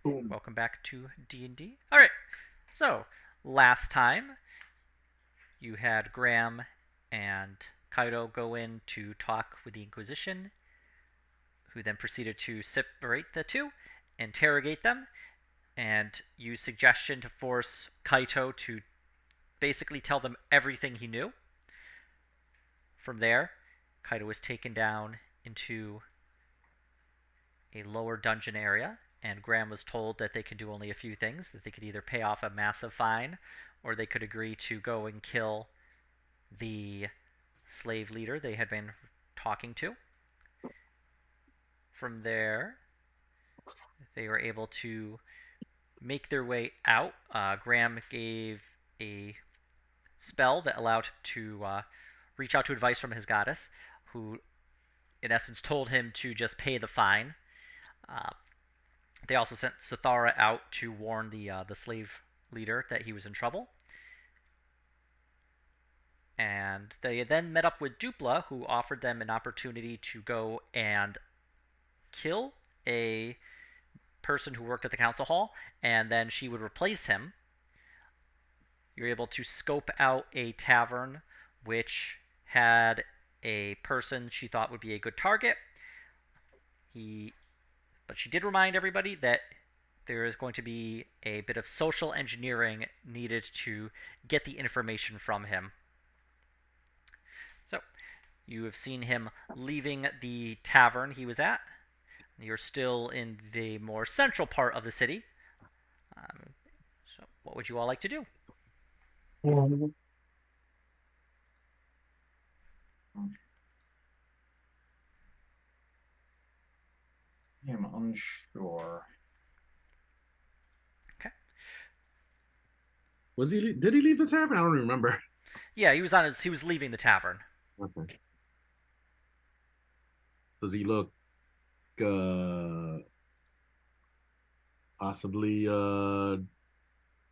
Boom. Welcome back to D&D. All right. So, last time you had Graham and Kaido go in to talk with the Inquisition, who then proceeded to separate the two, interrogate them, and use suggestion to force Kaito to basically tell them everything he knew. From there, Kaido was taken down into a lower dungeon area, and Graham was told that they could do only a few things, that they could either pay off a massive fine, or they could agree to go and kill the slave leader they had been talking to. From there, they were able to make their way out. Graham gave a spell that allowed him to reach out to advice from his goddess, who in essence told him to just pay the fine. They also sent Sathara out to warn the slave leader that he was in trouble. And they then met up with Dupla, who offered them an opportunity to go and kill a person who worked at the council hall, and then she would replace him. You're able to scope out a tavern which had a person she thought would be a good target. But she did remind everybody that there is going to be a bit of social engineering needed to get the information from him. So, you have seen him leaving the tavern he was at. You're still in the more central part of the city. So, what would you all like to do? I'm unsure. Okay. Did he leave the tavern? I don't remember. Yeah, he was leaving the tavern. Okay. Does he look possibly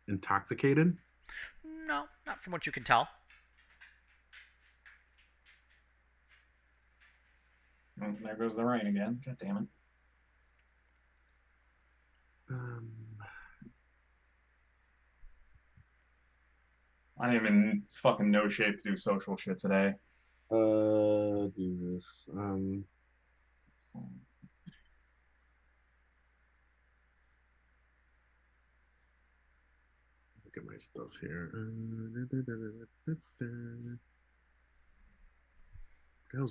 intoxicated? No, not from what you can tell. Oh, there goes the rain again. God damn it. I am in fucking no shape to do social shit today. Jesus. Look at my stuff here.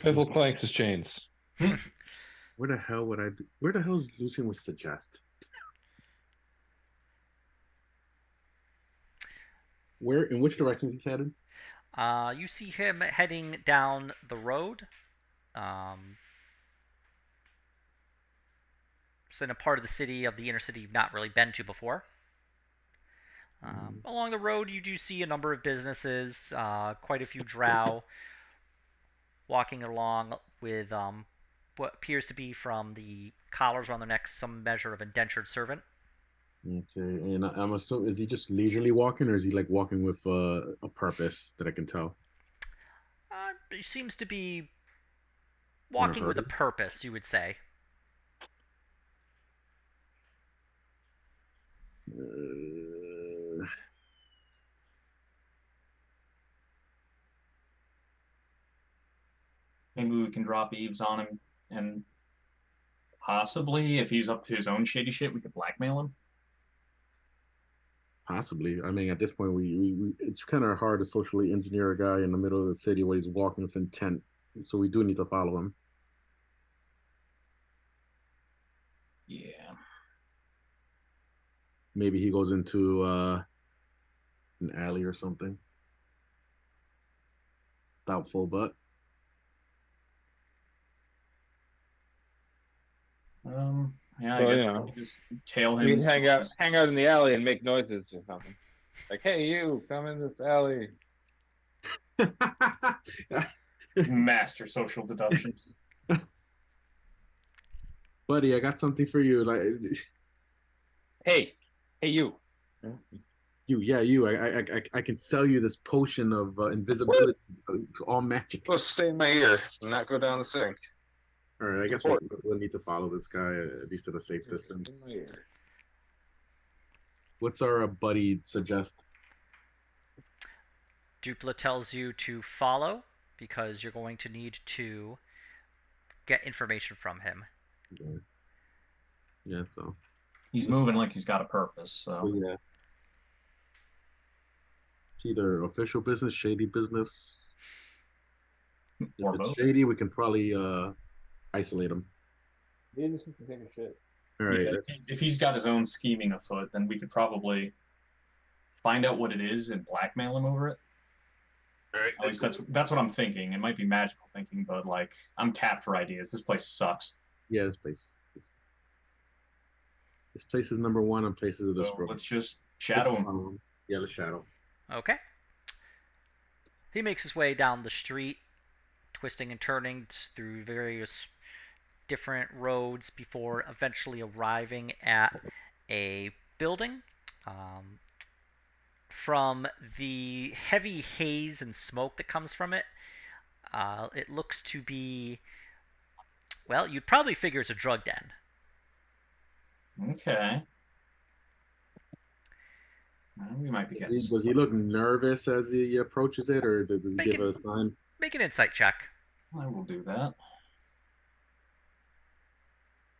Piffle clanks his chains. Where the hell would I be? Where the hell is Lucian would suggest? Where, in which direction is he headed? You see him heading down the road. It's in a part of the city, of the inner city you've not really been to before. Along the road, you do see a number of businesses, quite a few drow walking along with what appears to be, from the collars around their necks, some measure of indentured servant. Okay, and I'm assuming, is he just leisurely walking, or is he like walking with a purpose that I can tell? He seems to be walking with a purpose, you would say. Maybe we can drop Eves on him, and possibly, if he's up to his own shady shit, we could blackmail him. Possibly. I mean, at this point, we it's kind of hard to socially engineer a guy in the middle of the city where he's walking with intent. So we do need to follow him. Yeah. Maybe he goes into an alley or something. Doubtful, but yeah, Well, I guess you know, we just tail him. You can hang out in the alley and make noises or something. Like, hey, you, come in this alley. Master social deductions. Buddy, I got something for you. Like, Hey, you. you. I can sell you this potion of invisibility to all magic. Go stay in my ear and not go down the sink. All right, I guess we'll need to follow this guy at least at a safe distance. What's our buddy suggest? Dupla tells you to follow because you're going to need to get information from him. Yeah, yeah. So He's moving like he's got a purpose. So yeah, it's either official business, shady business. If or it's both. shady, we can probably isolate him. He just needs to take a shit. All Yeah, right, if he's got his own scheming afoot, then we could probably find out what it is and blackmail him over it. all right. At least that's what I'm thinking. It might be magical thinking, but like I'm tapped for ideas. This place sucks. Yeah, this place is number one on places of So destroy. let's just Let's shadow him. follow him. Yeah, the shadow. Okay. He makes his way down the street, twisting and turning through various different roads before eventually arriving at a building. From the heavy haze and smoke that comes from it, it looks to be, well, you'd probably figure it's a drug den. Okay. We might be getting. Does he look nervous as he approaches it, or does he give a sign? Make an insight check. I will do that.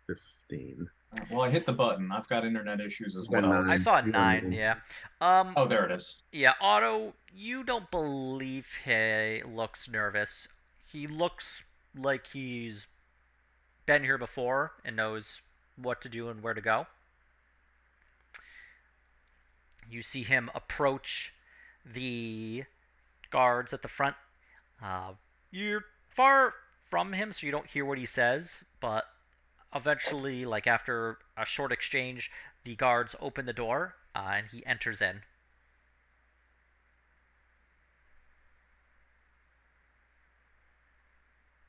15. Well, I hit the button. I've got internet issues as well. I saw a 9, yeah. Oh, there it is. Yeah, Otto, you don't believe he looks nervous. He looks like he's been here before and knows what to do and where to go. You see him approach the guards at the front. You're far from him, so you don't hear what he says, but eventually, like after a short exchange, the guards open the door and he enters in.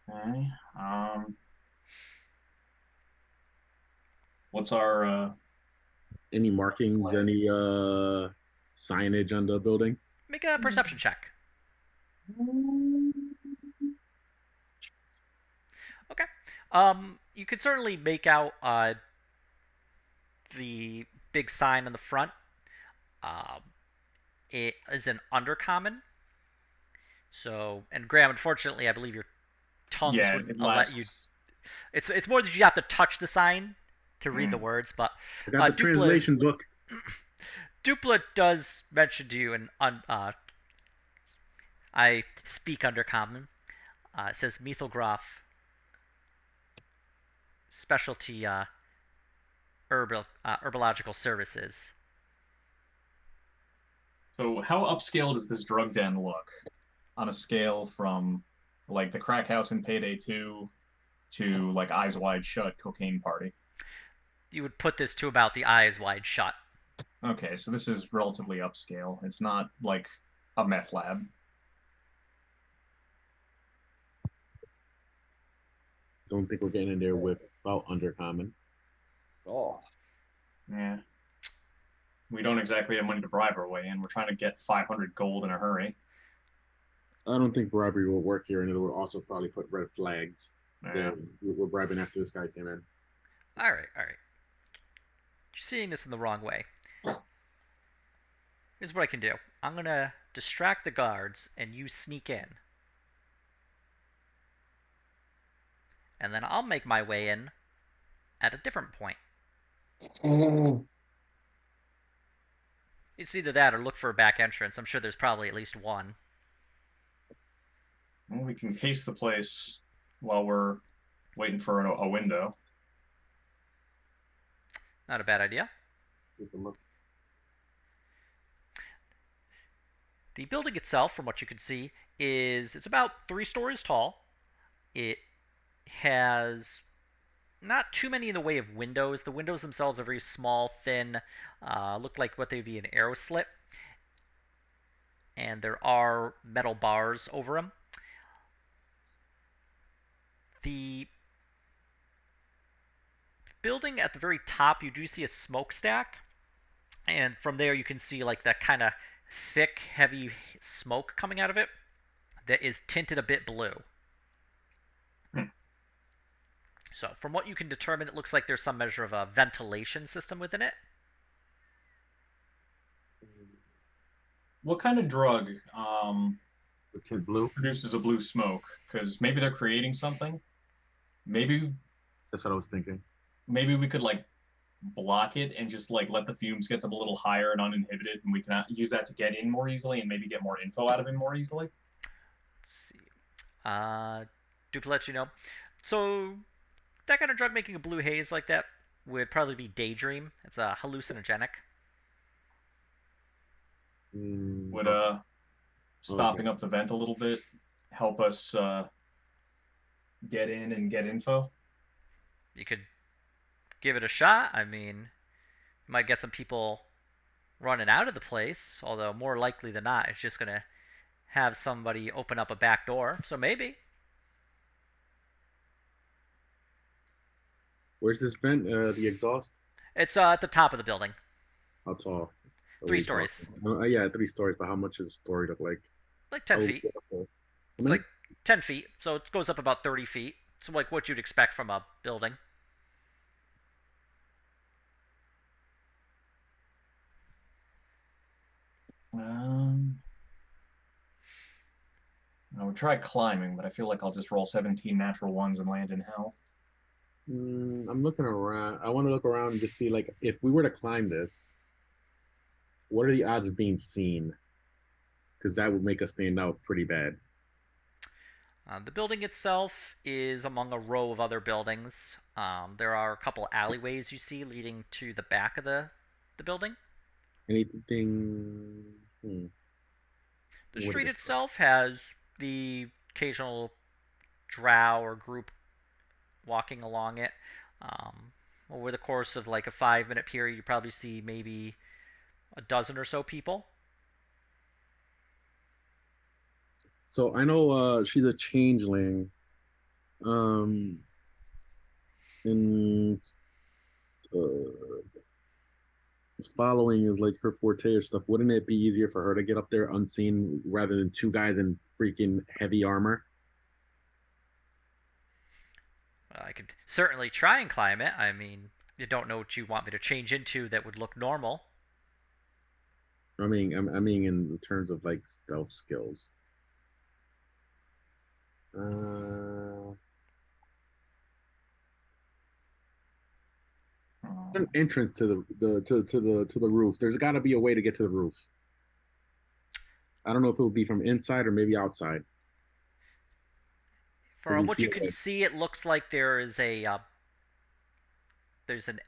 Okay. What's our Any markings, any signage on the building? Make a perception check. Okay. You could certainly make out the big sign on the front. It is an undercommon. So, and Graham, unfortunately, I believe your tongues yeah, wouldn't it let you. lasts. It's more that you have to touch the sign to read the words, but I got the translation book. Dupla does mention to you, and I speak undercommon. It says Methelgroff specialty herbological services. So how upscale does this drug den look on a scale from like the crack house in Payday 2 to like Eyes Wide Shut cocaine party? You would put this to about the Eyes Wide Shut. Okay, so this is relatively upscale. It's not like a meth lab. Don't think we're getting in there without undercommon. Oh, Yeah. We don't exactly have money to bribe our way in. We're trying to get 500 gold in a hurry. I don't think bribery will work here, and it will also probably put red flags. Yeah. We're bribing after this guy came in. All right. You're seeing this in the wrong way. Here's what I can do. I'm going to distract the guards, and you sneak in. And then I'll make my way in at a different point. It's either that or look for a back entrance. I'm sure there's probably at least one. Well, we can case the place while we're waiting for a window. Not a bad idea. The building itself, from what you can see, it's about 3 stories tall. It has not too many in the way of windows. The windows themselves are very small, thin, look like what they'd be an arrow slit. And there are metal bars over them. The building at the very top, you do see a smokestack. And from there, you can see like that kind of thick, heavy smoke coming out of it that is tinted a bit blue. So, from what you can determine, it looks like there's some measure of a ventilation system within it. what kind of drug The tint blue. produces a blue smoke? Because maybe they're creating something. Maybe That's what I was thinking. maybe we could like block it and just like let the fumes get them a little higher and uninhibited, and we can use that to get in more easily and maybe get more info out of him more easily. Let's see. Uh, Dupe lets you know. So that kind of drug making a blue haze like that would probably be daydream. It's a hallucinogenic. Would Okay. Okay. stopping up the vent a little bit help us get in and get info? You could give it a shot. I mean, you might get some people running out of the place, although more likely than not, it's just gonna have somebody open up a back door. So maybe Where's this vent? The exhaust? it's at the top of the building, How tall are three we stories, talking? Yeah, 3 stories. But how much is a story look like? like How 10 feet. how It's many? like 10 feet, so it goes up about 30 feet. So like what you'd expect from a building. Um, I would try climbing, but I feel like I'll just roll 17 natural ones and land in hell. I'm looking around. I want to look around and just see, like, if we were to climb this, what are the odds of being seen? Because that would make us stand out pretty bad. The building itself is among a row of other buildings. There are a couple alleyways you see leading to the back of the building. Anything? The What is street it? itself has the occasional drow or group walking along it. Over the course of like a 5 minute period, you probably see maybe a dozen or so people. So I know she's a changeling. Um, and uh, following is like her forte or stuff. Wouldn't it be easier for her to get up there unseen rather than two guys in freaking heavy armor? I could certainly try and climb it. I mean, you don't know what you want me to change into that would look normal. I mean, in terms of like stealth skills. Uh, an entrance to the roof. There's got to be a way to get to the roof. I don't know if it would be from inside or maybe outside. If From we what see you it, can like, see, it looks like there's an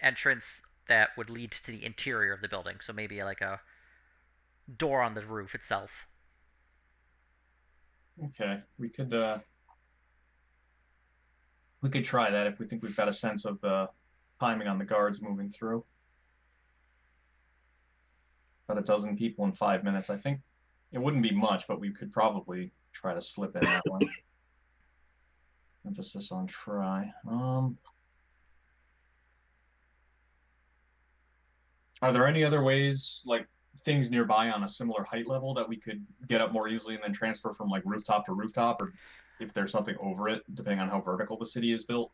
entrance that would lead to the interior of the building. So maybe like a door on the roof itself. Okay, we could try that if we think we've got a sense of the timing on the guards moving through. About a dozen people in 5 minutes. I think it wouldn't be much, but we could probably try to slip in that one. Emphasis on try. Are there any other ways, like things nearby on a similar height level, that we could get up more easily and then transfer from like rooftop to rooftop, or if there's something over it, depending on how vertical the city is built?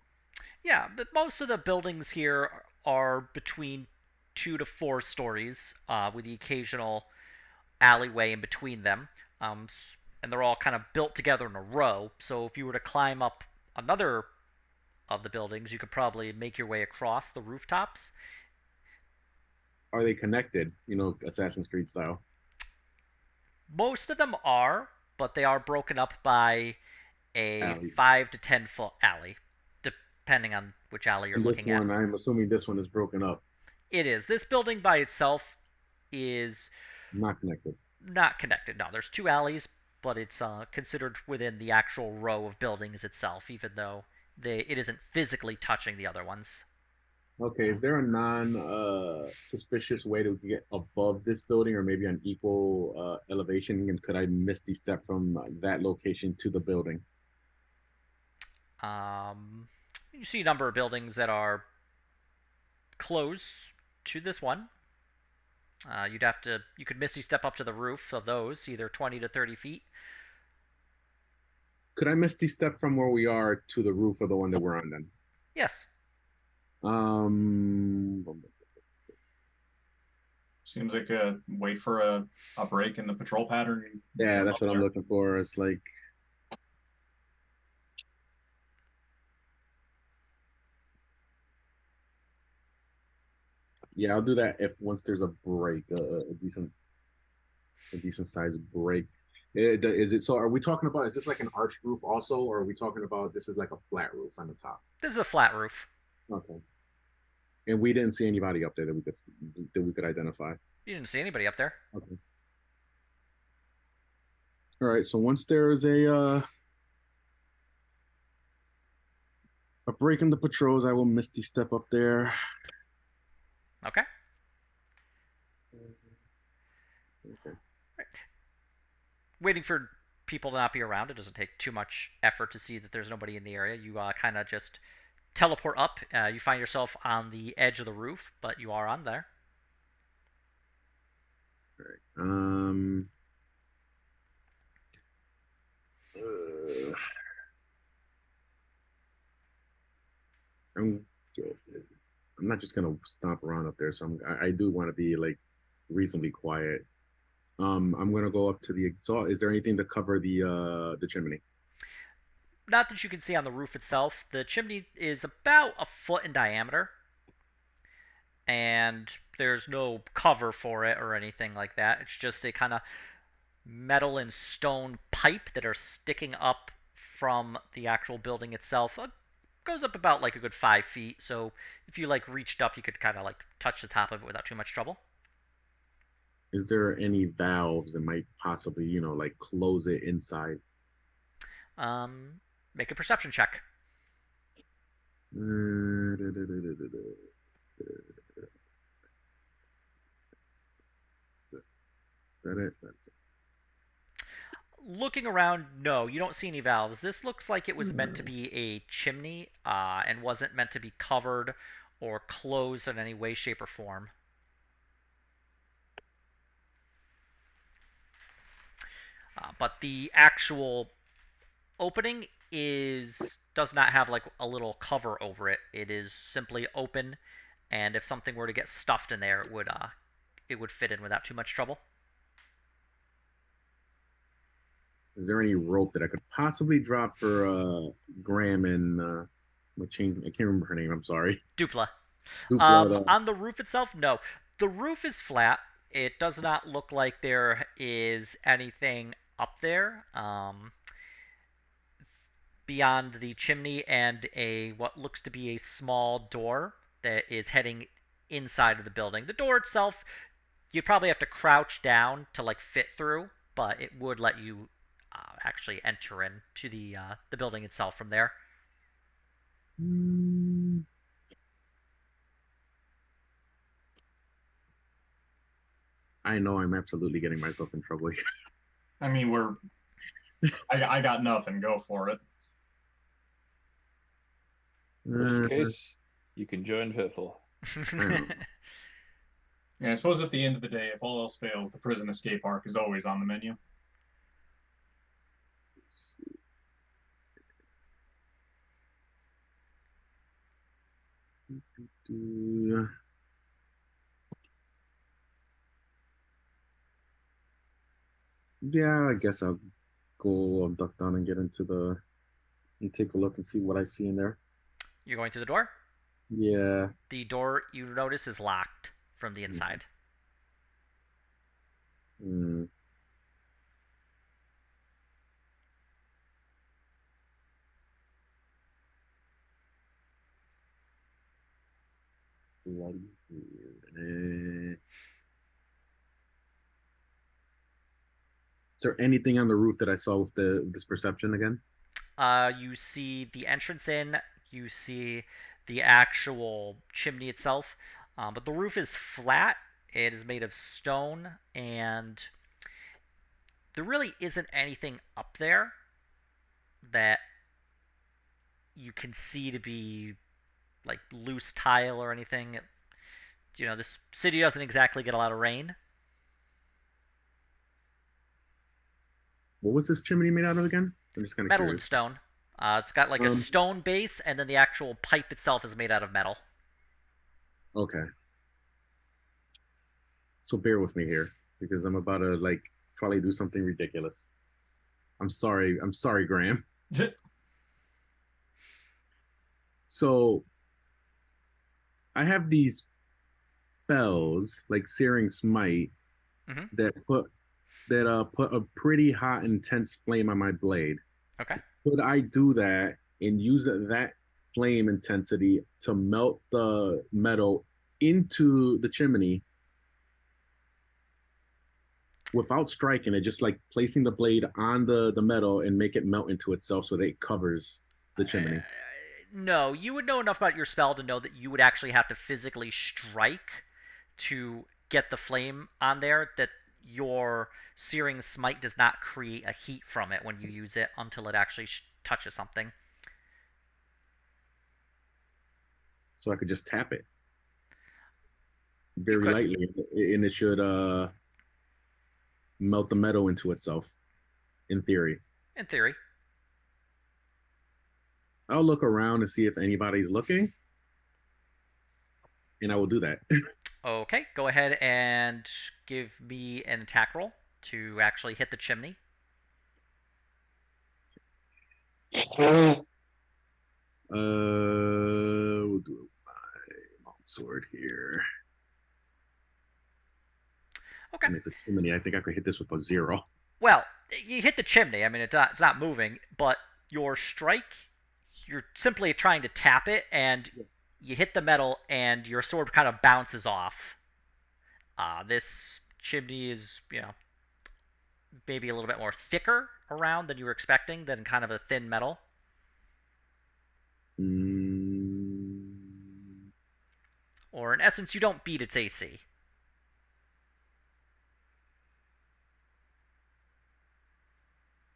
Yeah, but most of the buildings here are between 2 to 4 stories, with the occasional alleyway in between them. And they're all kind of built together in a row. So if you were to climb up another of the buildings, you could probably make your way across the rooftops. are they connected? You know, Assassin's Creed style. Most of them are, but they are broken up by a Alley. 5 to 10 foot alley, depending on which alley you're And this looking at. one, I'm assuming this one is broken up, It is. This building by itself is not connected. not connected. No, there's two alleys, but it's considered within the actual row of buildings itself, even though it isn't physically touching the other ones. Okay, is there a non suspicious way to get above this building or maybe on equal elevation? And could I misty step from that location to the building? You see a number of buildings that are close to this one. You could misty step up to the roof of those, either 20 to 30 feet. Could I misty step from where we are to the roof of the one that we're on then? Yes. Um, Seems like wait for a break in the patrol pattern. Yeah, Jump that's up what I'm there. looking for. It's like, yeah, I'll do that if once there's a break, a decent sized break. Is it so? Are we talking about? Is this like an arched roof also, or are we talking about this is like a flat roof on the top? This is a flat roof. Okay. And we didn't see anybody up there that we could identify. You didn't see anybody up there. Okay. All right. So once there is a break in the patrols, I will misty step up there. Okay. Okay. Waiting for people to not be around. It doesn't take too much effort to see that there's nobody in the area. You kind of just teleport up. You find yourself on the edge of the roof, but you are on there. All right. I'm I'm not just gonna stomp around up there, so I do want to be like reasonably quiet. I'm gonna go up to the exhaust. Is there anything to cover the chimney? Not that you can see on the roof itself. The chimney is about a foot in diameter, and there's no cover for it or anything like that. It's just a kind of metal and stone pipe that are sticking up from the actual building itself. It goes up about like a good 5 feet. So if you like reached up, you could kind of like touch the top of it without too much trouble. Is there any valves that might possibly, like close it inside? Make a perception check. That is that's it. Looking around, no, you don't see any valves. This looks like it was meant to be a chimney and wasn't meant to be covered or closed in any way, shape, or form. But the actual opening does not have like a little cover over it. It is simply open, and if something were to get stuffed in there, it would fit in without too much trouble. Is there any rope that I could possibly drop for Graham and I can't remember her name. I'm sorry. Dupla. Dupla. On the roof itself, no. The roof is flat. It does not look like there is anything up there beyond the chimney and a what looks to be a small door that is heading inside of the building. The door itself, you'd probably have to crouch down to like fit through, but it would let you actually enter into the building itself from there. I know I'm absolutely getting myself in trouble here. I mean, I got nothing. Go for it. Worst case, you can join Piffle. Yeah, I suppose at the end of the day, if all else fails, the prison escape arc is always on the menu. Yeah, I guess I'll go duck down and get and take a look and see what I see in there. You're going through the door? Yeah. The door, you notice, is locked from the inside. Mm. Bloody weird. Is there anything on the roof that I saw with this perception again? You see the entrance in, you see the actual chimney itself, but the roof is flat. It is made of stone, and there really isn't anything up there that you can see to be like loose tile or anything. This city doesn't exactly get a lot of rain. What was this chimney made out of again? I'm just kind of Metal and curious. stone. It's got like a stone base, and then the actual pipe itself is made out of metal. Okay. So bear with me here because I'm about to like probably do something ridiculous. I'm sorry. I'm sorry, Graham. So I have these spells like Searing Smite Mm-hmm. that put a pretty hot, intense flame on my blade. Okay. Could I do that and use that flame intensity to melt the metal into the chimney without striking it, just like placing the blade on the metal and make it melt into itself so that it covers the chimney? No, you would know enough about your spell to know that you would actually have to physically strike to get the flame on there. That your searing smite does not create a heat from it when you use it until it actually touches something. So I could just tap it You very could, lightly and it should melt the metal into itself in theory. in theory. I'll look around and see if anybody's looking and I will do that. Okay, go ahead and give me an attack roll to actually hit the chimney. We'll do my sword here. Okay. And it's a chimney. I think I could hit this with a 0. Well, you hit the chimney. I mean, it's not moving, but your strike, you're simply trying to tap it, and you hit the metal, and your sword kind of bounces off. This chimney is, maybe a little bit more thicker around than you were expecting, than kind of a thin metal. Mm, Or in essence, you don't beat its AC.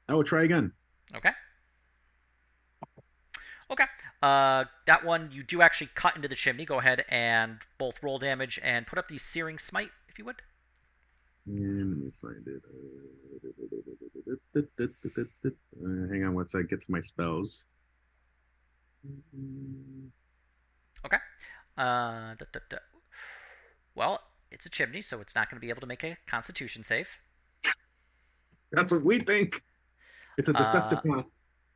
I will try again. Okay. Okay. That one you do actually cut into the chimney. Go ahead and both roll damage and put up the searing smite, if you would. And let me find it. Hang on once I get to my spells. Okay. Well, it's a chimney, so it's not going to be able to make a Constitution save. That's what we think. It's a Uh, Decepticon.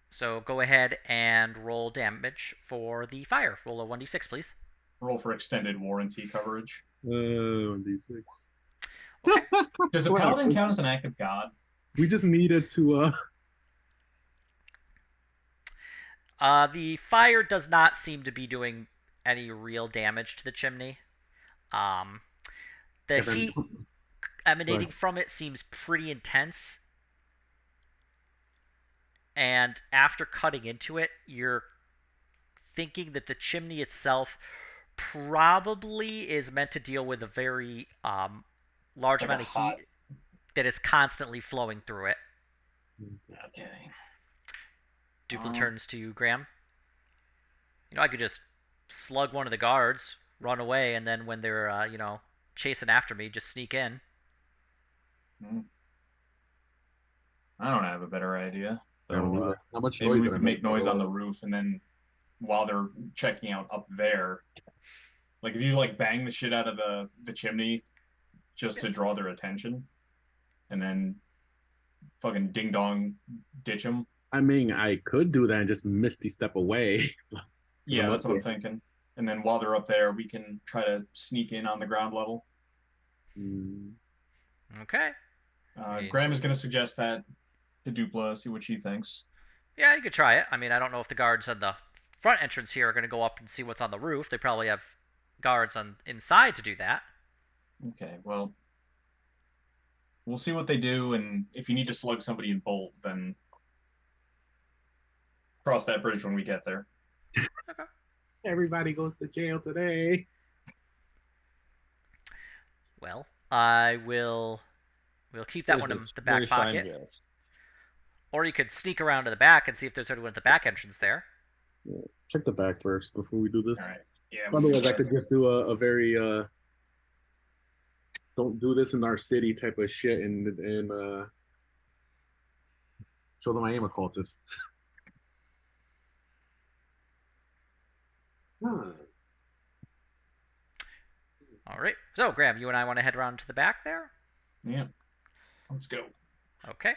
so go ahead and roll damage for the fire. Roll a 1d6, please. Roll for extended warranty coverage. D6. Okay. Does a paladin count as an act of god? We just needed to The fire does not seem to be doing any real damage to the chimney. Um, the heat emanating from it seems pretty intense. And after cutting into it, you're thinking that the chimney itself probably is meant to deal with a very large Like amount of heat that is constantly flowing through it. Okay. Dupla turns to Graham. I could just slug one of the guards, run away, and then when they're, chasing after me, just sneak in. I don't have a better idea. How much maybe noise we did I could make noise on the roof, and then while they're checking out up there, like if you like bang the shit out of the chimney just to draw their attention, and then fucking ding dong ditch them. I mean, I could do that and just misty step away. Yeah, that's what I'm thinking. And then while they're up there, we can try to sneak in on the ground level. Okay. Graham is going to suggest that to Dupla, see what she thinks. Yeah, you could try it. I mean, I don't know if the guards at the front entrance here are going to go up and see what's on the roof. They probably have guards on inside to do that. Okay, well, we'll see what they do, and if you need to slug somebody in bolt, then cross that bridge when we get there. Okay. Everybody goes to jail today. Well, I will. We'll keep that one in the back pocket. Or you could sneak around to the back and see if there's anyone at the back entrance there. Yeah. Check the back first before we do this. All right. Yeah. Otherwise, I could just do a very don't do this in our city type of shit and show them I am a cultist. All right. So, Graham, you and I want to head around to the back there. Yeah, let's go. Okay.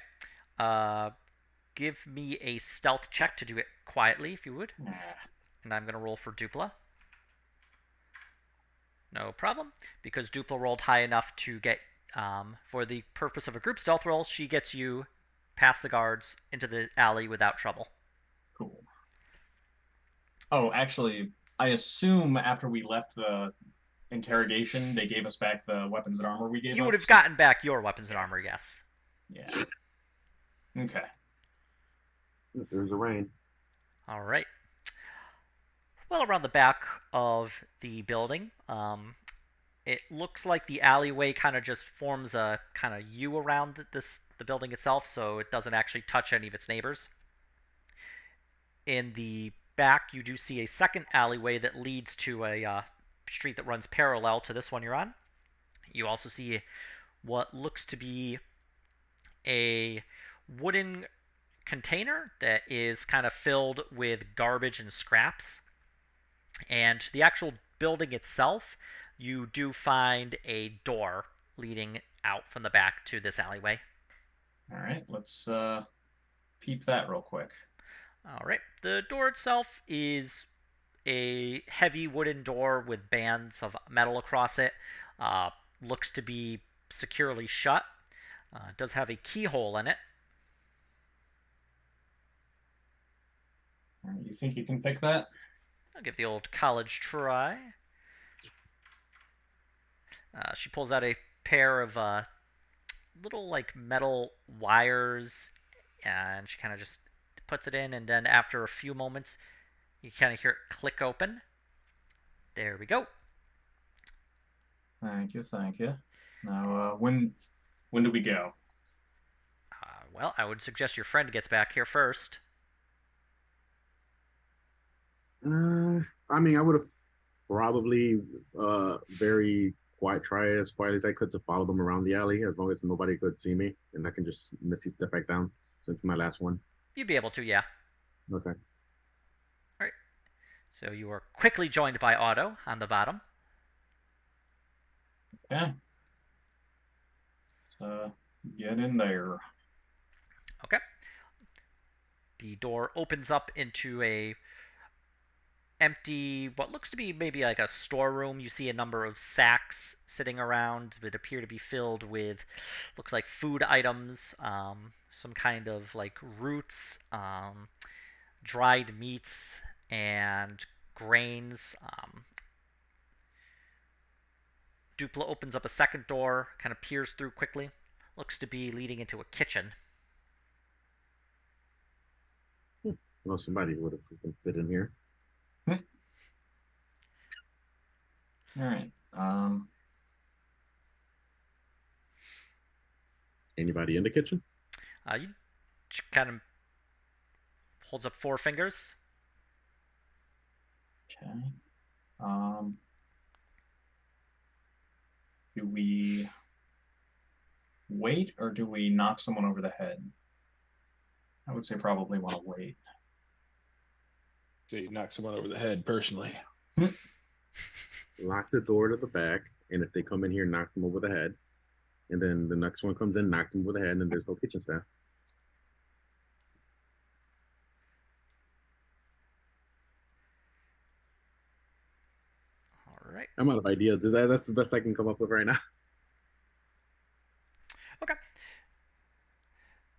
Uh, give me a stealth check to do it quietly, if you would. Nah. And I'm gonna roll for Dupla. No problem, because Dupla rolled high enough to get, for the purpose of a group stealth roll, she gets you past the guards into the alley without trouble. Cool. Oh, actually, I assume after we left the interrogation, they gave us back the weapons and armor we gave You would up. have gotten back your weapons and armor, yes. Yeah. Okay. There's a rain. All right. Well, around the back of the building, it looks like the alleyway kind of just forms a kind of U around the building itself, so it doesn't actually touch any of its neighbors. In the back, you do see a second alleyway that leads to a street that runs parallel to this one you're on. You also see what looks to be a wooden container that is kind of filled with garbage and scraps. And the actual building itself, you do find a door leading out from the back to this alleyway. All right. Let's peep that real quick. All right. The door itself is a heavy wooden door with bands of metal across it. Looks to be securely shut. Does have a keyhole in it. All right, you think you can pick that? I'll give the old college try. She pulls out a pair of little like metal wires, and she kind of just puts it in, and then after a few moments, you kind of hear it click open. There we go. Thank you, thank you. Now, when do we go? Well, I would suggest your friend gets back here first. I mean, I would have probably very quiet, try as quiet as I could to follow them around the alley, as long as nobody could see me, and I can just missy step back down since my last one. You'd be able to, yeah. Okay. All right. So you are quickly joined by Otto on the bottom. Yeah. Get in there. Okay. The door opens up into a empty, what looks to be maybe like a storeroom. You see a number of sacks sitting around that appear to be filled with, looks like food items, some kind of like roots, dried meats, and grains. Dupla opens up a second door, kind of peers through quickly. Looks to be leading into a kitchen. Well, somebody would have fit in here. All right. Anybody in the kitchen? You kind of holds up four fingers. Okay. Do we wait or do we knock someone over the head? I would say probably want to wait. So you knock someone over the head personally. Lock the door to the back, and if they come in here, knock them over the head. And then the next one comes in, knock them over the head, and there's no kitchen staff. All right. I'm out of ideas. That's the best I can come up with right now. Okay.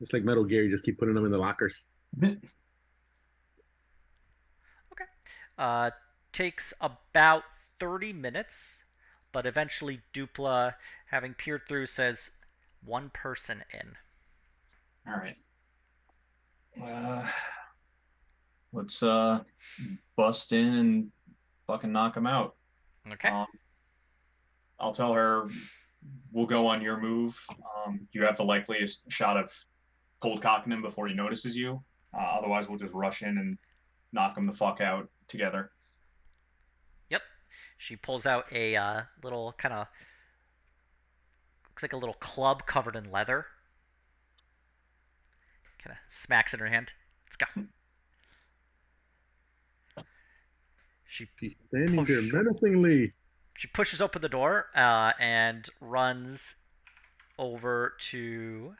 It's like Metal Gear, you just keep putting them in the lockers. Okay. Takes about 30 minutes, but eventually Dupla, having peered through, says one person in. All right. Let's bust in and fucking knock him out. Okay. I'll tell her we'll go on your move. You have the likeliest shot of cold cocking him before he notices you. Otherwise, we'll just rush in and knock him the fuck out together. Yep. She pulls out a little kind of, looks like a little club covered in leather. Kind of smacks in her hand. Let's go. She She's standing there menacingly. She pushes open the door and runs over to.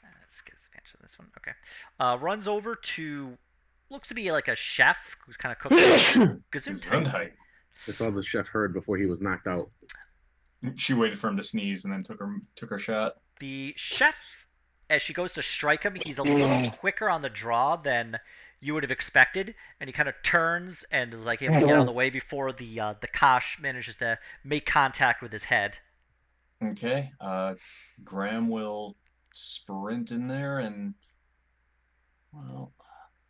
Let's get advantage of this one. Okay. Runs over to. Looks to be like a chef who's kind of cooking Gesundheit. Gesundheit. That's all the chef heard before he was knocked out. She waited for him to sneeze and then took her shot. The chef, as she goes to strike him, he's a little quicker on the draw than you would have expected, and he kind of turns and is like able to get out of the way before the Kosh manages to make contact with his head. Okay. Graham will sprint in there and, well,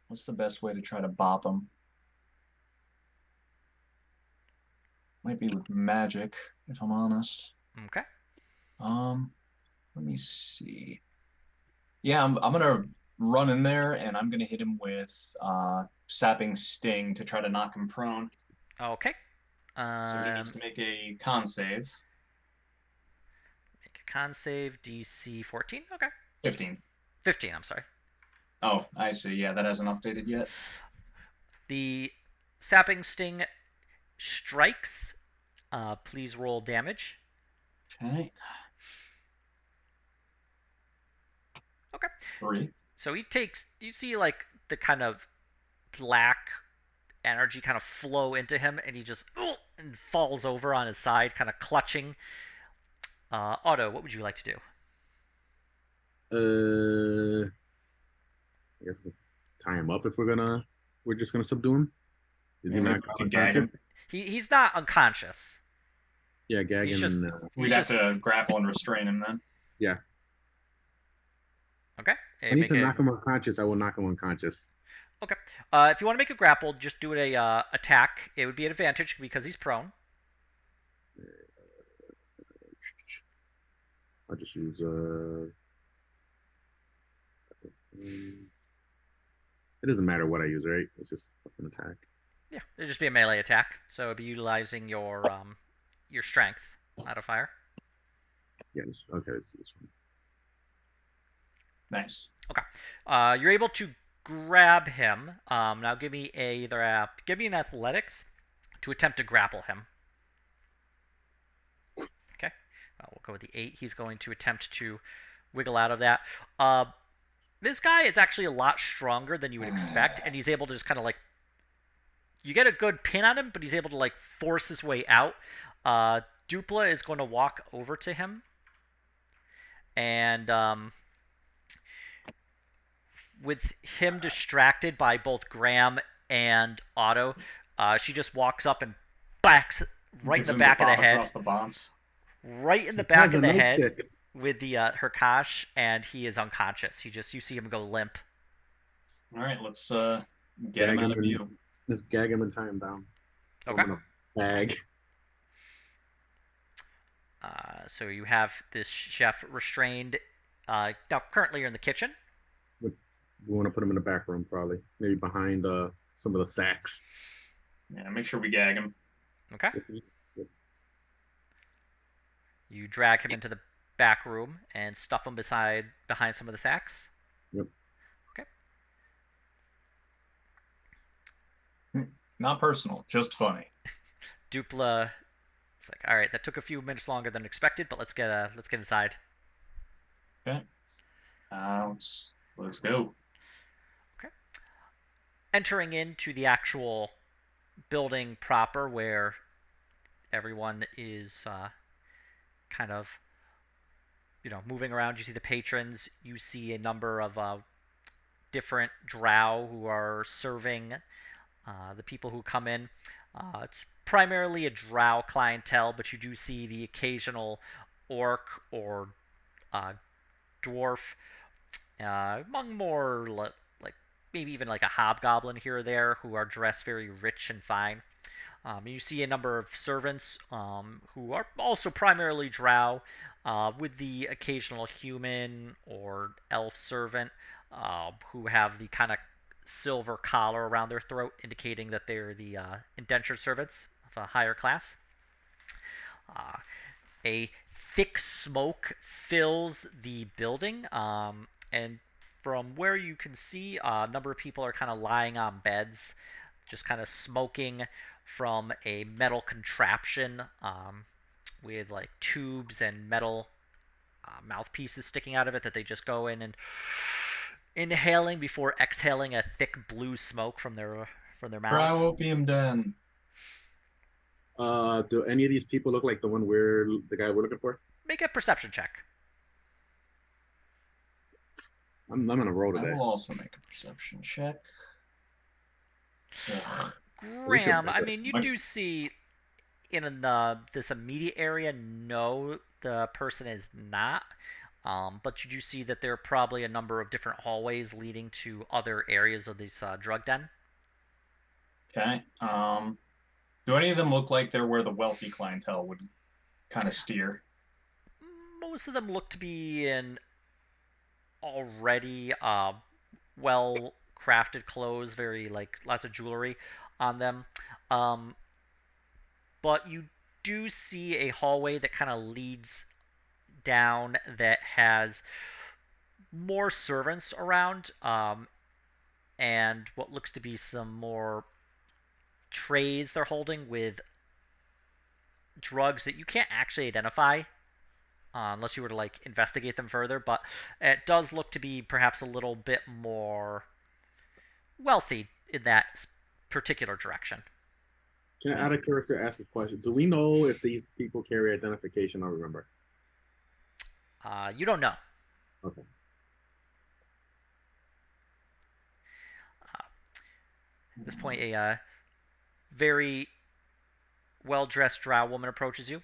what's the best way to try to bop him? Might be with magic, if I'm honest. Okay. Let me see. Yeah, I'm gonna run in there and I'm gonna hit him with sapping sting to try to knock him prone. Okay. So he needs to make a con save. Make a con save, DC 14. Okay. 15. 15, I'm sorry. Oh, I see. Yeah, that hasn't updated yet. The sapping sting strikes. Please roll damage. Okay. Okay. 3. So he takes. You see, like, the kind of black energy kind of flow into him, and he just and falls over on his side, kind of clutching. Otto, what would you like to do? I guess we'll tie him up if we're just gonna subdue him. Is he Yeah, not we can gag him. He's not unconscious. Yeah, gag He's him just- and We'd have to grapple and restrain him then. yeah. Okay. I need to knock him unconscious. I will knock him unconscious. Okay. If you want to make a grapple, just do it a attack. It would be an advantage because he's prone. I'll just use it doesn't matter what I use, right? It's just an attack. Yeah, it'd just be a melee attack. So it'd be utilizing your strength modifier. Yeah, okay, this one. Nice. Okay. You're able to grab him. Now give me give me an athletics to attempt to grapple him. Okay. We'll go with the 8. He's going to attempt to wiggle out of that. This guy is actually a lot stronger than you would expect, and he's able to just kind of like. You get a good pin on him, but he's able to like force his way out. Dupla is going to walk over to him, and with him distracted by both Graham and Otto, she just walks up and backs right in the back of the head. Across the bonds. Right in the back of the head with the her Kosh, and he is unconscious. You see him go limp. All right, let's get him out of view. Just gag him and tie him down. Okay. In a bag. So you have this chef restrained. Now, currently you're in the kitchen. We want to put him in the back room, probably. Maybe behind some of the sacks. Yeah, make sure we gag him. Okay. You drag him into the back room and stuff him behind some of the sacks. Yep. Okay. Not personal, just funny. Dupla. It's like, all right, that took a few minutes longer than expected, but let's get inside. Okay. Let's go. Okay. Entering into the actual building proper, where everyone is kind of, moving around. You see the patrons. You see a number of different drow who are serving the people who come in. It's primarily a drow clientele, but you do see the occasional orc or dwarf, among more like maybe even like a hobgoblin here or there, who are dressed very rich and fine. You see a number of servants who are also primarily drow, with the occasional human or elf servant who have the kind of silver collar around their throat, indicating that they're the indentured servants of a higher class. A thick smoke fills the building, and from where you can see, a number of people are kind of lying on beds, just kind of smoking, from a metal contraption with like tubes and metal mouthpieces sticking out of it that they just go in and inhaling before exhaling a thick blue smoke from their Brow mouths. opium den. Do any of these people look like the guy we're looking for? Make a perception check. I'm gonna roll I today. will also make a perception check. Ugh. Graham, I mean, you do see in this immediate area, no, the person is not. But you do see that there are probably a number of different hallways leading to other areas of this drug den. Okay. Do any of them look like they're where the wealthy clientele would kind of steer? Most of them look to be in already well crafted clothes, very like lots of jewelry on them. Um, but you do see a hallway that kind of leads down that has more servants around and what looks to be some more trays they're holding with drugs that you can't actually identify unless you were to like investigate them further, but it does look to be perhaps a little bit more wealthy in that particular direction. Can I, out of character, ask a question? Do we know if these people carry identification? I remember. You don't know. Okay. At this point, a very well-dressed drow woman approaches you.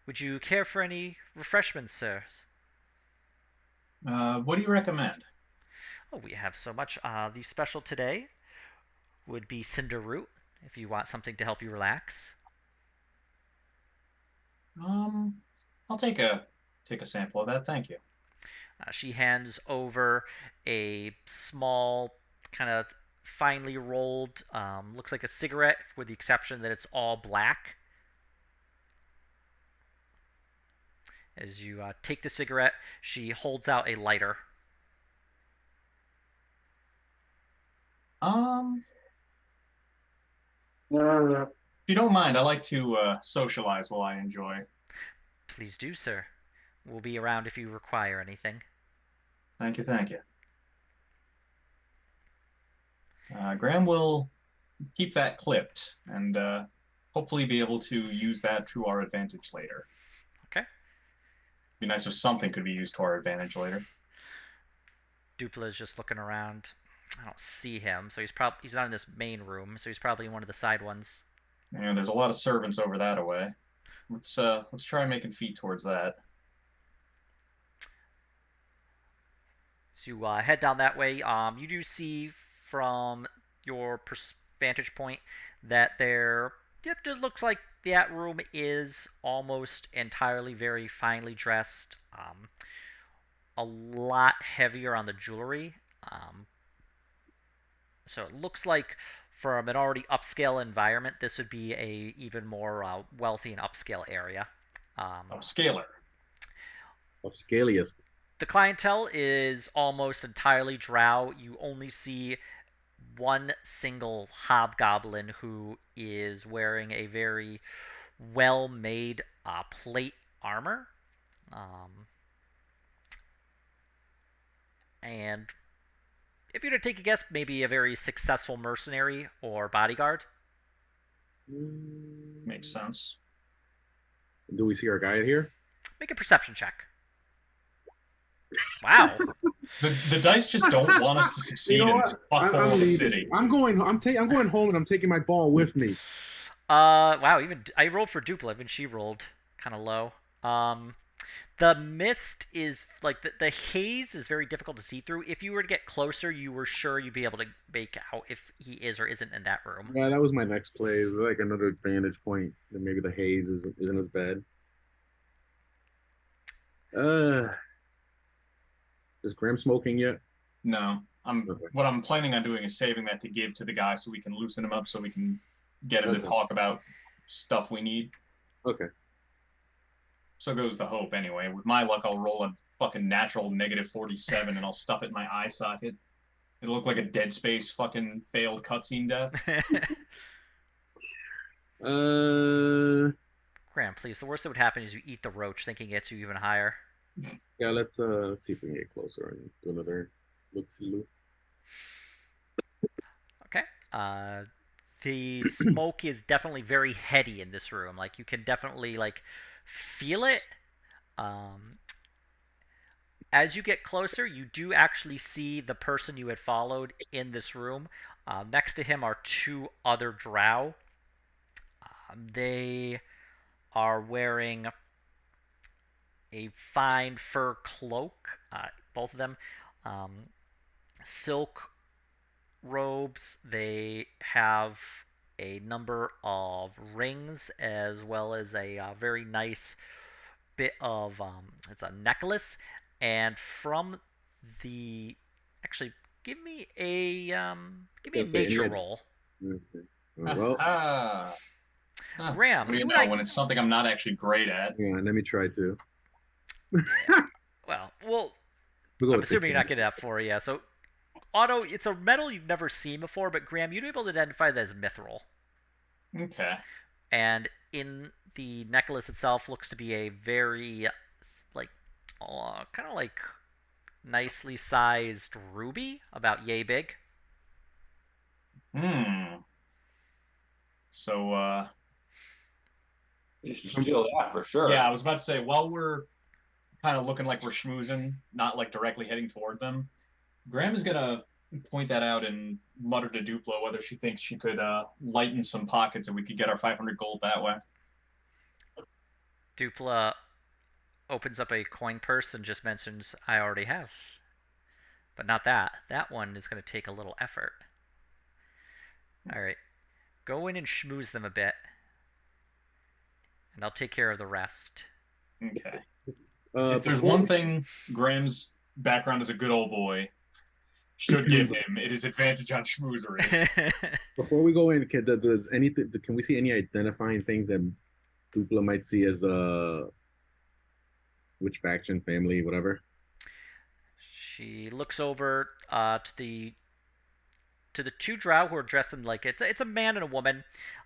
Would you care for any refreshments, sirs? What do you recommend? Oh, we have so much. The special today would be cinder root, if you want something to help you relax. I'll take a sample of that. Thank you. She hands over a small, kind of finely rolled, looks like a cigarette, with the exception that it's all black. As you take the cigarette, she holds out a lighter. If you don't mind, I like to socialize while I enjoy. Please do, sir. We'll be around if you require anything. Thank you, thank you. Graham will keep that clipped and hopefully be able to use that to our advantage later. Okay. Be nice if something could be used to our advantage later. Dupla's just looking around. I don't see him, so he's not in this main room, so he's probably in one of the side ones. And there's a lot of servants over that away. Let's try making feet towards that. So you head down that way. You do see from your vantage point that it looks like that room is almost entirely very finely dressed. A lot heavier on the jewelry. So it looks like from an already upscale environment, this would be a even more wealthy and upscale area. Upscaler. Upscaliest. The clientele is almost entirely drow. You only see one single hobgoblin who is wearing a very well-made plate armor. And if you were to take a guess, maybe a very successful mercenary or bodyguard. Makes sense. Do we see our guy here? Make a perception check. Wow. The dice just don't want us to succeed in this fuckhole of a city. I'm going home and I'm taking my ball with me. Wow, even I rolled for Dupla, even she rolled kind of low. The mist is like the haze is very difficult to see through. If you were to get closer, you were sure you'd be able to make out if he is or isn't in that room. Yeah, that was my next play. Is like another vantage point that maybe the haze isn't as bad. Is Graham smoking yet? No. What I'm planning on doing is saving that to give to the guy so we can loosen him up so we can get him to talk about stuff we need. Okay. So goes the hope anyway. With my luck, I'll roll a fucking natural -47 and I'll stuff it in my eye socket. It looked like a Dead Space fucking failed cutscene death. Uh, Graham, please. The worst that would happen is you eat the roach, thinking it gets you even higher. yeah, let's see if we can get closer and do another look see look. Okay. The smoke is definitely very heady in this room. Like you can definitely like feel it. Um, as you get closer, you do actually see the person you had followed in this room. Next to him are two other drow. They are wearing a fine fur cloak, both of them. Um, silk robes. They have a number of rings as well as a very nice bit of it's a necklace. And from the actually, give me a Can't say any nature idea. roll. Well, Ah, Graham, what do you you and know I. when it's something I'm not actually great at? yeah, let me try to. Yeah. Well, We'll go I'm with assuming you're not 16. getting that for you. So Otto, it's a metal you've never seen before, but Graham, you'd be able to identify that as mithril. Okay. And in the necklace itself looks to be a very like kind of like nicely sized ruby, about yay big. Hmm. So, You should steal that for yeah, sure. I was about to say, while we're kind of looking like we're schmoozing, not like directly heading toward them, Graham is gonna point that out and mutter to Duplo whether she thinks she could lighten some pockets and we could get our 500 gold that way. Dupla opens up a coin purse and just mentions, I already have. But not that. That one is going to take a little effort. Alright. Go in and schmooze them a bit, and I'll take care of the rest. Okay. If there's Before one thing Graham's background as a good old boy should give him, it is advantage on schmoozery. before we go in, does anything? Can we see any identifying things that Dupla might see as which faction, family, whatever? She looks over to the two drow who are dressed in like it's a man and a woman,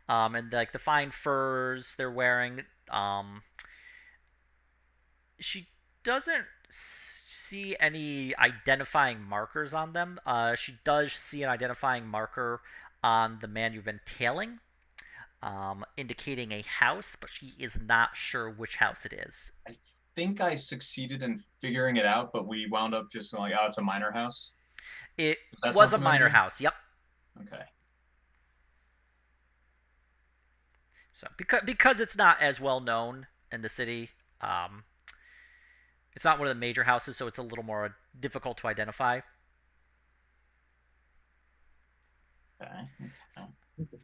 and like the fine furs they're wearing. She doesn't see any identifying markers on them. She does see an identifying marker on the man you've been tailing, indicating a house, but she is not sure which house it is. I think I succeeded in figuring it out, but we wound up just like, oh, it's a minor house. It Does that was sound a minor familiar? house. Yep. Okay. So because it's not as well known in the city, it's not one of the major houses, so it's a little more difficult to identify. Okay. Okay.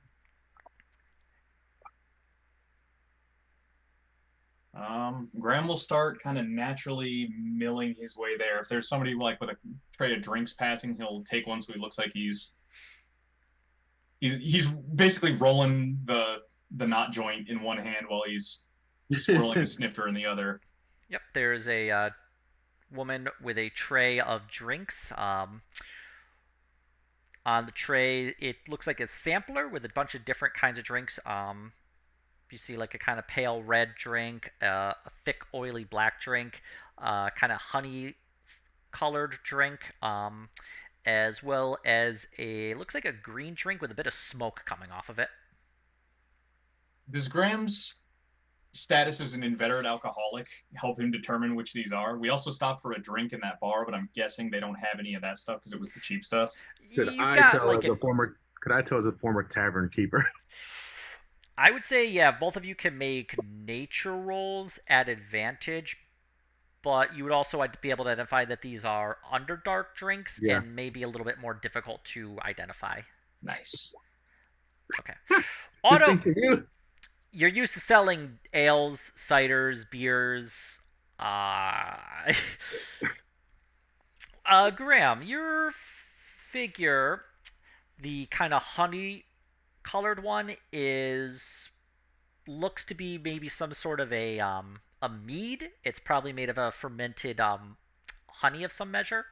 Graham will start kind of naturally milling his way there. If there's somebody like with a tray of drinks passing, he'll take one so he looks like he's basically rolling the knot joint in one hand while he's swirling a snifter in the other. Yep. There's a woman with a tray of drinks. On the tray, it looks like a sampler with a bunch of different kinds of drinks. You see like a kind of pale red drink, a thick oily black drink, kind of honey colored drink, as well as a looks like a green drink with a bit of smoke coming off of it. Does Graham's status as an inveterate alcoholic help him determine which these are? We also stopped for a drink in that bar, but I'm guessing they don't have any of that stuff because it was the cheap stuff. Could You I got tell like as a an former? Could I tell as a former tavern keeper? I would say, yeah, both of you can make nature rolls at advantage, but you would also be able to identify that these are underdark drinks Yeah. and maybe a little bit more difficult to identify. Nice. Okay. Good Otto, thing for you. you're used to selling ales, ciders, beers. Uh, Graham, your figure, the kind of honey colored one, is looks to be maybe some sort of a mead. It's probably made of a fermented honey of some measure.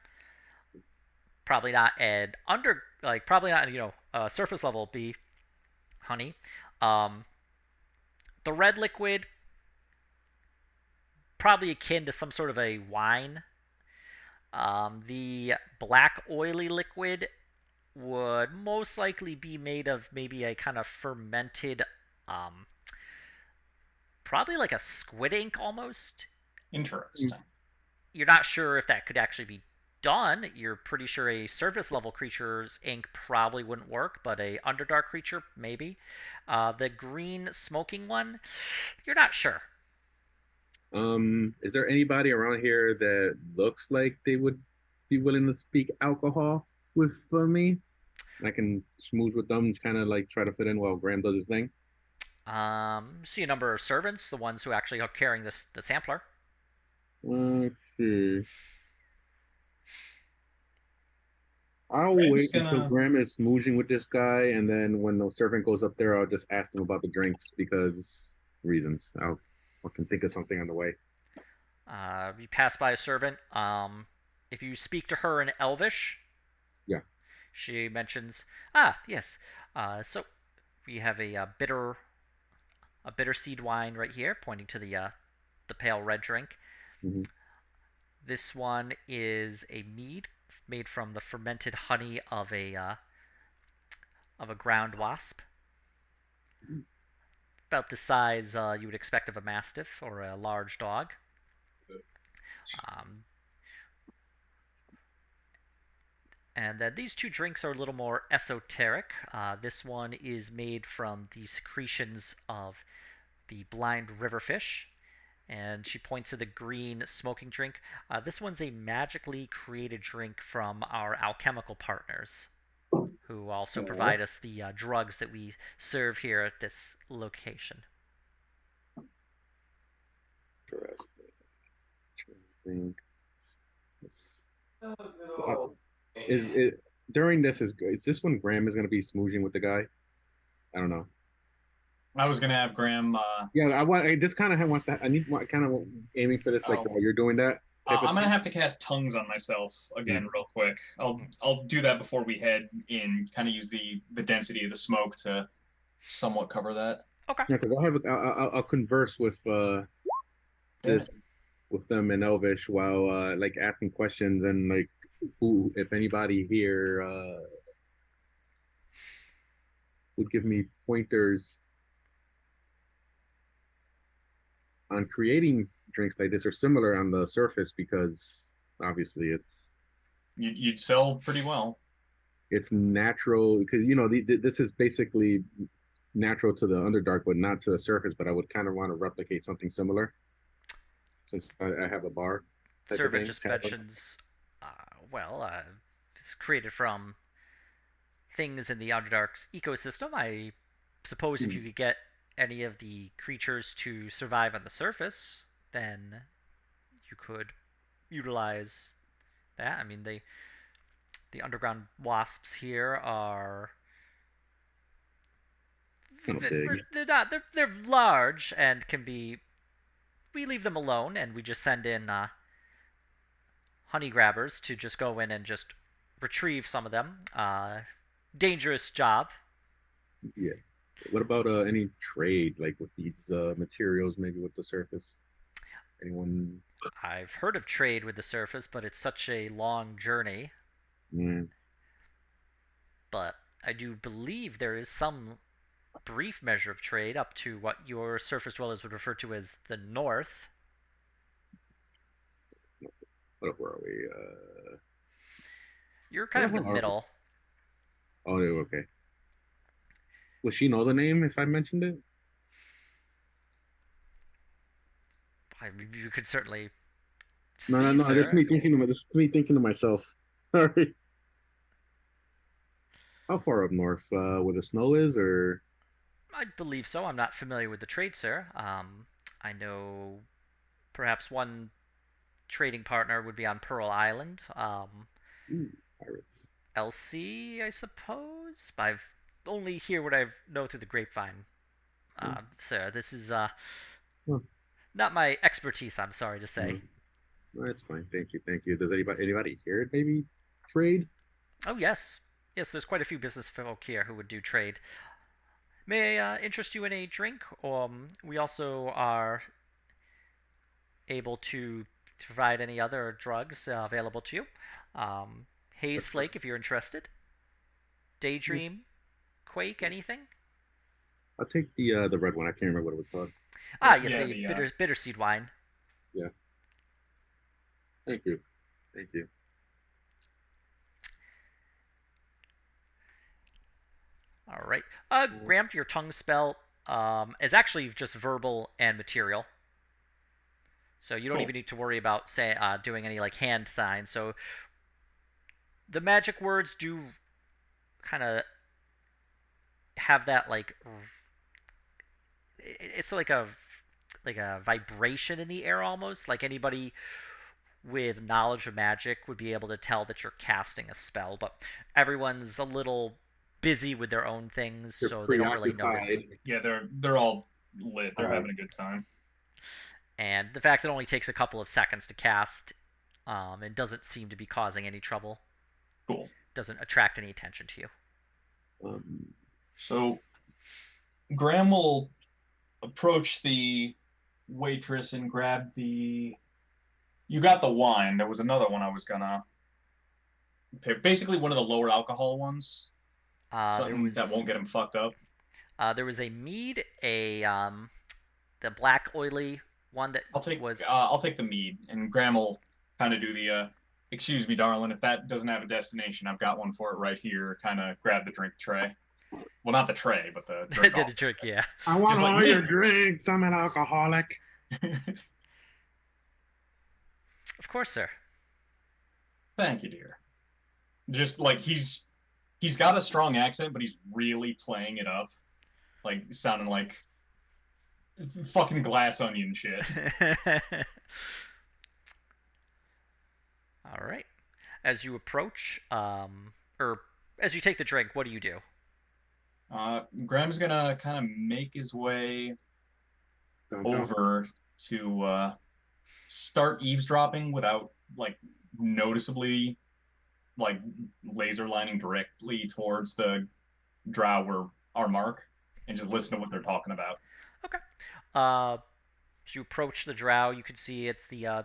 Probably not an probably not surface level B honey. Um, the red liquid probably akin to some sort of a wine. The black oily liquid would most likely be made of maybe a kind of fermented, um, probably like a squid ink almost. Mm. Interesting. You're not sure if that could actually be done. You're pretty sure a surface level creature's ink probably wouldn't work, but a underdark creature maybe. The green smoking one, you're not sure. Is there anybody around here that looks like they would be willing to speak alcohol with me? And I can smooth with them, kind of like try to fit in while Graham does his thing. See a number of servants, the ones who actually are carrying the sampler. Let's see. I'll Graham's wait until gonna. Graham is smooching with this guy, and then when the servant goes up there, I'll just ask him about the drinks because reasons. I can think of something on the way. You pass by a servant. If you speak to her in Elvish, Yeah. she mentions, yes. So we have a bitter seed wine right here, pointing to the pale red drink. Hmm. This one is a mead made from the fermented honey of a ground wasp, about the size you would expect of a mastiff or a large dog. Um, and then these two drinks are a little more esoteric. This one is made from the secretions of the blind riverfish. And she points to the green smoking drink. This one's a magically created drink from our alchemical partners, who also Oh, provide us the drugs that we serve here at this location. interesting. Interesting. It's- uh, is it during this? Is this when Graham is going to be smooching with the guy? I don't know. I was gonna have Graham. Yeah, I want. I just kind of wants that. I need kind of aiming for this, like Oh, while you're doing that type of I'm gonna thing. have to cast tongues on myself Yeah. again, real quick. I'll do that before we head in. Kind of use the density of the smoke to somewhat cover that. Okay. Yeah, because I'll converse with Yeah. this with them in Elvish while like asking questions and like who if anybody here would give me pointers on creating drinks like this or similar on the surface because obviously You'd sell pretty well. it's natural because this is basically natural to the underdark but not to the surface but I would kind of want to replicate something similar since I have a bar type of Servant thing just mentions, uh, it's created from things in the Underdark's ecosystem. I suppose if you could get any of the creatures to survive on the surface, then you could utilize that. I mean, the underground wasps here are kind of big. they're not they're large and can be. We leave them alone and we just send in honey grabbers to just go in and just retrieve some of them. Dangerous job. Yeah. What about any trade like with these materials, maybe with the surface? Anyone? I've heard of trade with the surface, but it's such a long journey. Yeah, But I do believe there is some brief measure of trade up to what your surface dwellers would refer to as the north. where are we? You're Where kind the of in the hell are we? middle. Oh, okay. Will she know the name if I mentioned it? I mean, you could certainly No, no, see, no. Just sir. me thinking of this. Me thinking to myself. Sorry. How far up north? Where the snow is, or I believe so. I'm not familiar with the trade, sir. I know perhaps one trading partner would be on Pearl Island. ooh, pirates? LC, I suppose. I've only hear what I know through the grapevine, Oh, sir. This is oh, not my expertise. I'm sorry to say. oh. That's fine. Thank you. Thank you. Does anybody here maybe trade? Oh yes, yes. There's quite a few business folk here who would do trade. May I interest you in a drink? We also are able to provide any other drugs available to you. Haze Flake, if you're interested. Yeah, Daydream, Quake, anything? I'll take the red one. I can't remember what it was called. Ah, yes, Yeah, a the bitter seed wine. Yeah, thank you, thank you. All right. Uh, Graham, your tongue spell is actually just verbal and material. So you don't cool. even need to worry about doing any like hand signs. So the magic words do kind of have that like it's like a vibration in the air almost. Like anybody with knowledge of magic would be able to tell that you're casting a spell, but everyone's a little busy with their own things, you're so they don't really notice. preoccupied. Yeah, they're all lit. They're Uh, having a good time. And the fact that it only takes a couple of seconds to cast and doesn't seem to be causing any trouble, Cool. doesn't attract any attention to you. um, So Graham will approach the waitress and grab the. You got the wine. There was another one I was gonna pick. Basically, one of the lower alcohol ones. Uh, there Something that was won't get him fucked up. there was a mead, a the black oily one that was I'll take the mead, and Graham will kind of do the excuse me, darling, if that doesn't have a destination, I've got one for it right here. Kind of grab the drink tray. Well, not the tray, but the drink the off. trick. Yeah, I want Just like all your drinks. I'm an alcoholic. of course, sir. Thank you, dear. Just like he's got a strong accent, but he's really playing it up, like sounding like fucking glass onion shit. All right. As you approach, or as you take the drink, what do you do? Graham's gonna kind of make his way Downtown. over to start eavesdropping without like noticeably like laser lining directly towards the drow or our mark and just listen to what they're talking about. Okay. As you approach the drow, you can see it's the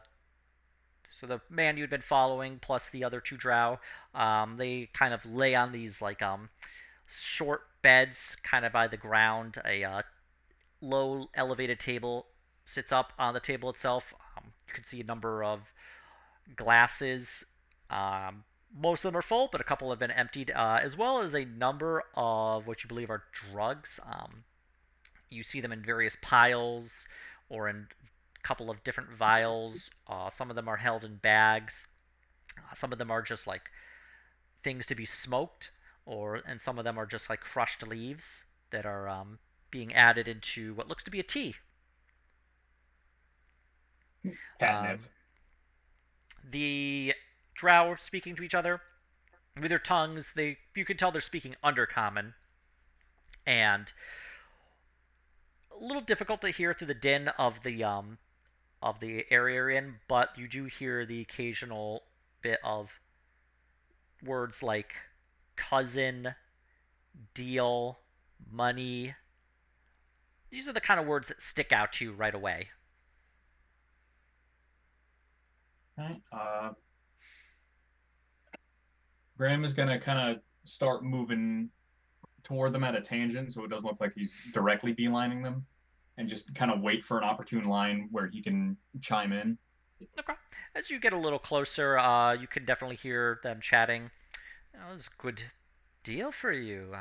so the man you'd been following plus the other two drow. They kind of lay on these like short beds, kind of by the ground. A low elevated table sits up on the table itself. You can see a number of glasses. Most of them are full, but a couple have been emptied, as well as a number of what you believe are drugs. You see them in various piles or in a couple of different vials. Some of them are held in bags. Some of them are just like things to be smoked, and some of them are just like crushed leaves that are being added into what looks to be a tea. Catnip. The drow are speaking to each other with their tongues. You can tell they're speaking undercommon, and a little difficult to hear through the din of the area you're in, but you do hear the occasional bit of words like cousin, deal, money. These are the kind of words that stick out to you right away. Right. Graham is gonna kind of start moving toward them at a tangent, so it doesn't look like he's directly beelining them, and just kind of wait for an opportune line where he can chime in. Okay. As you get a little closer, you can definitely hear them chatting. That was a good deal for you.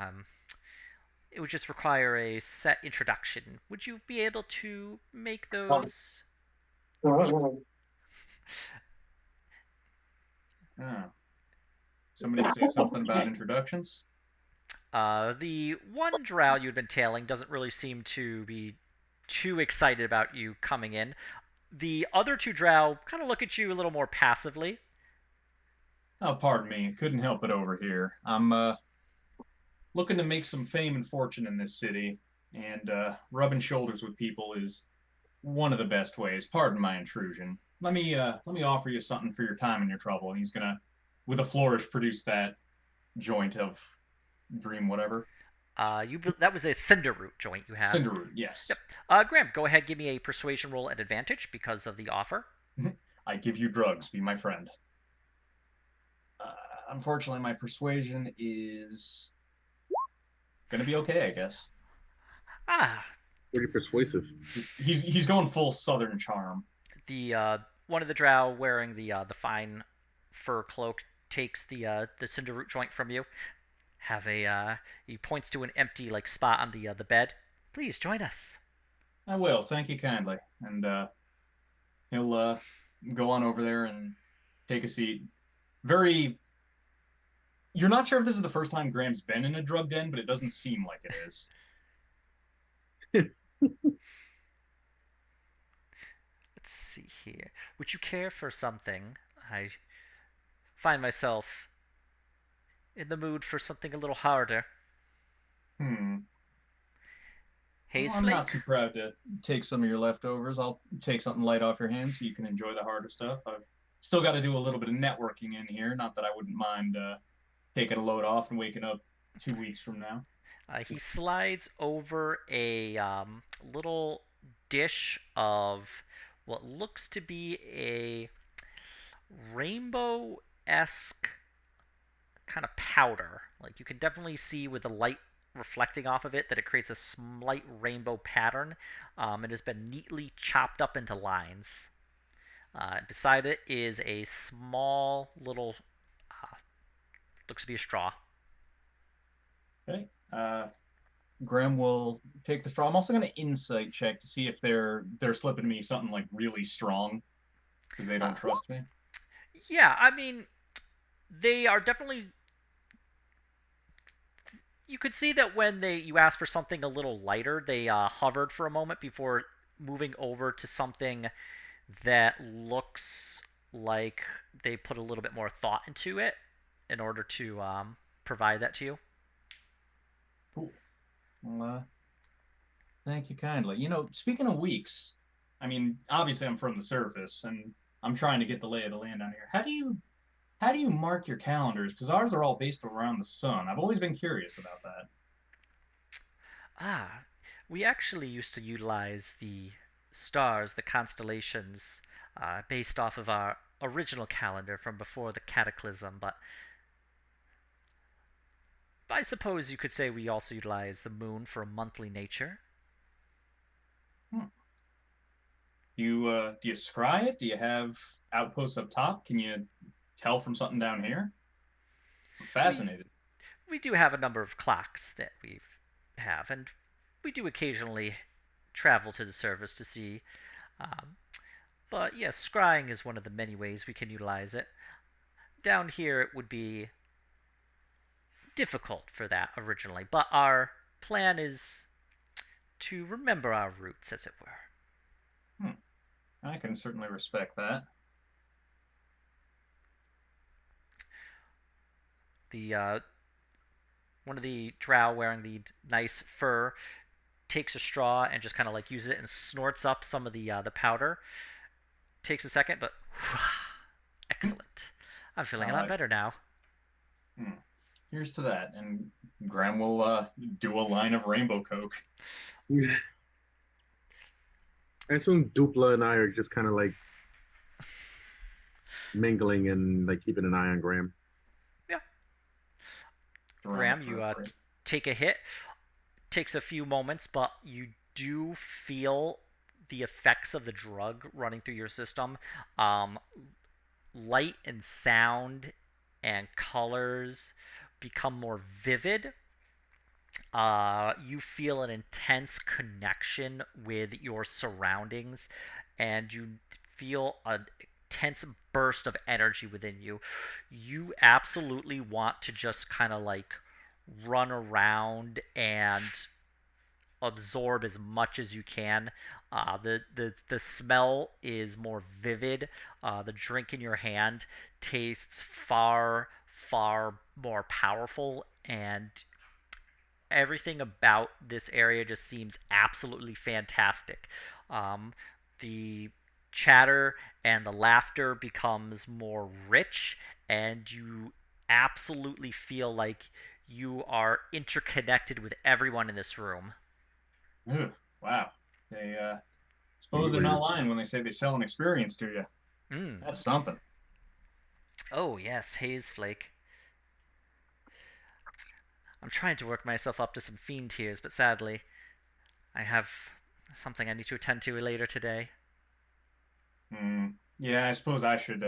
It would just require a set introduction. Would you be able to make those? Ah, somebody say something about introductions. The one drow you'd been tailing doesn't really seem to be too excited about you coming in. The other two drow kind of look at you a little more passively. Oh, pardon me, couldn't help it over here. I'm looking to make some fame and fortune in this city, and rubbing shoulders with people is one of the best ways. Pardon my intrusion. Let me offer you something for your time and your trouble. And he's gonna, with a flourish, produce that joint of dream whatever. That was a cinder root joint you had. Cinder root, Yep. yes. Graham, go ahead. Give me a persuasion roll at advantage because of the offer. I give you drugs, be my friend. Uh, Unfortunately, my persuasion is gonna be okay, I guess. Ah, Pretty persuasive. He's going full Southern charm. the one of the drow wearing the fine fur cloak takes the cinder root joint from you. Have a he points to an empty like spot on the bed. Please join us. I will, thank you kindly, and he'll go on over there and take a seat. Very. You're not sure if this is the first time Graham's been in a drug den, but it doesn't seem like it is. Let's see here. Would you care for something? I find myself in the mood for something a little harder. Hmm. Well, Haze I'm not flake? too proud to take some of your leftovers. I'll take something light off your hands so you can enjoy the harder stuff. I've still got to do a little bit of networking in here. Not that I wouldn't mind taking a load off and waking up 2 weeks from now. He slides over a little dish of what looks to be a rainbow esque kind of powder. Like you can definitely see with the light reflecting off of it that it creates a slight rainbow pattern. It has been neatly chopped up into lines. Beside it is a small little, uh, looks to be a straw. Okay. Graham will take the straw. I'm also going to insight check to see if they're slipping me something like really strong because they Uh, don't trust me. yeah, I mean, they are definitely. You could see that when you asked for something a little lighter, they hovered for a moment before moving over to something that looks like they put a little bit more thought into it in order to provide that to you. Cool. Well, thank you kindly. Speaking of weeks, I mean, obviously I'm from the surface and I'm trying to get the lay of the land on here. How do you mark your calendars? Because ours are all based around the sun. I've always been curious about that. Ah, we actually used to utilize the stars, the constellations, based off of our original calendar from before the cataclysm, but I suppose you could say we also utilize the moon for a monthly nature. Hmm. Do you scry it? Do you have outposts up top? Can you tell from something down here? I'm We fascinated. we do have a number of clocks that we have, and we do occasionally travel to the surface to see. Um, but yes, scrying is one of the many ways we can utilize it. Down here, it would be difficult for that originally, but our plan is to remember our roots, as it were. Hmm. I can certainly respect that. The one of the drow wearing the nice fur takes a straw and just kind of like uses it and snorts up some of the powder. Takes a second, but excellent. I'm feeling I a lot like better now. it. Here's to that. And Graham will do a line of Rainbow Coke. I assume Dupla and I are just kind of like mingling and like keeping an eye on Graham. Yeah, Around the Graham, you periphery. take a hit. Takes a few moments, but you do feel the effects of the drug running through your system. Um, Light and sound and colors become more vivid. You feel an intense connection with your surroundings, and you feel an intense burst of energy within you. You absolutely want to just kind of like run around and absorb as much as you can. The smell is more vivid. The drink in your hand tastes far more powerful, and everything about this area just seems absolutely fantastic. The chatter and the laughter becomes more rich, and you absolutely feel like you are interconnected with everyone in this room. Ugh, wow. They suppose they're Wait, not lying when they say they sell an experience to you. Mm. That's something. Oh, yes, Haze Flake. I'm trying to work myself up to some fiend tears, but sadly, I have something I need to attend to later today. Hmm. Yeah, I suppose I should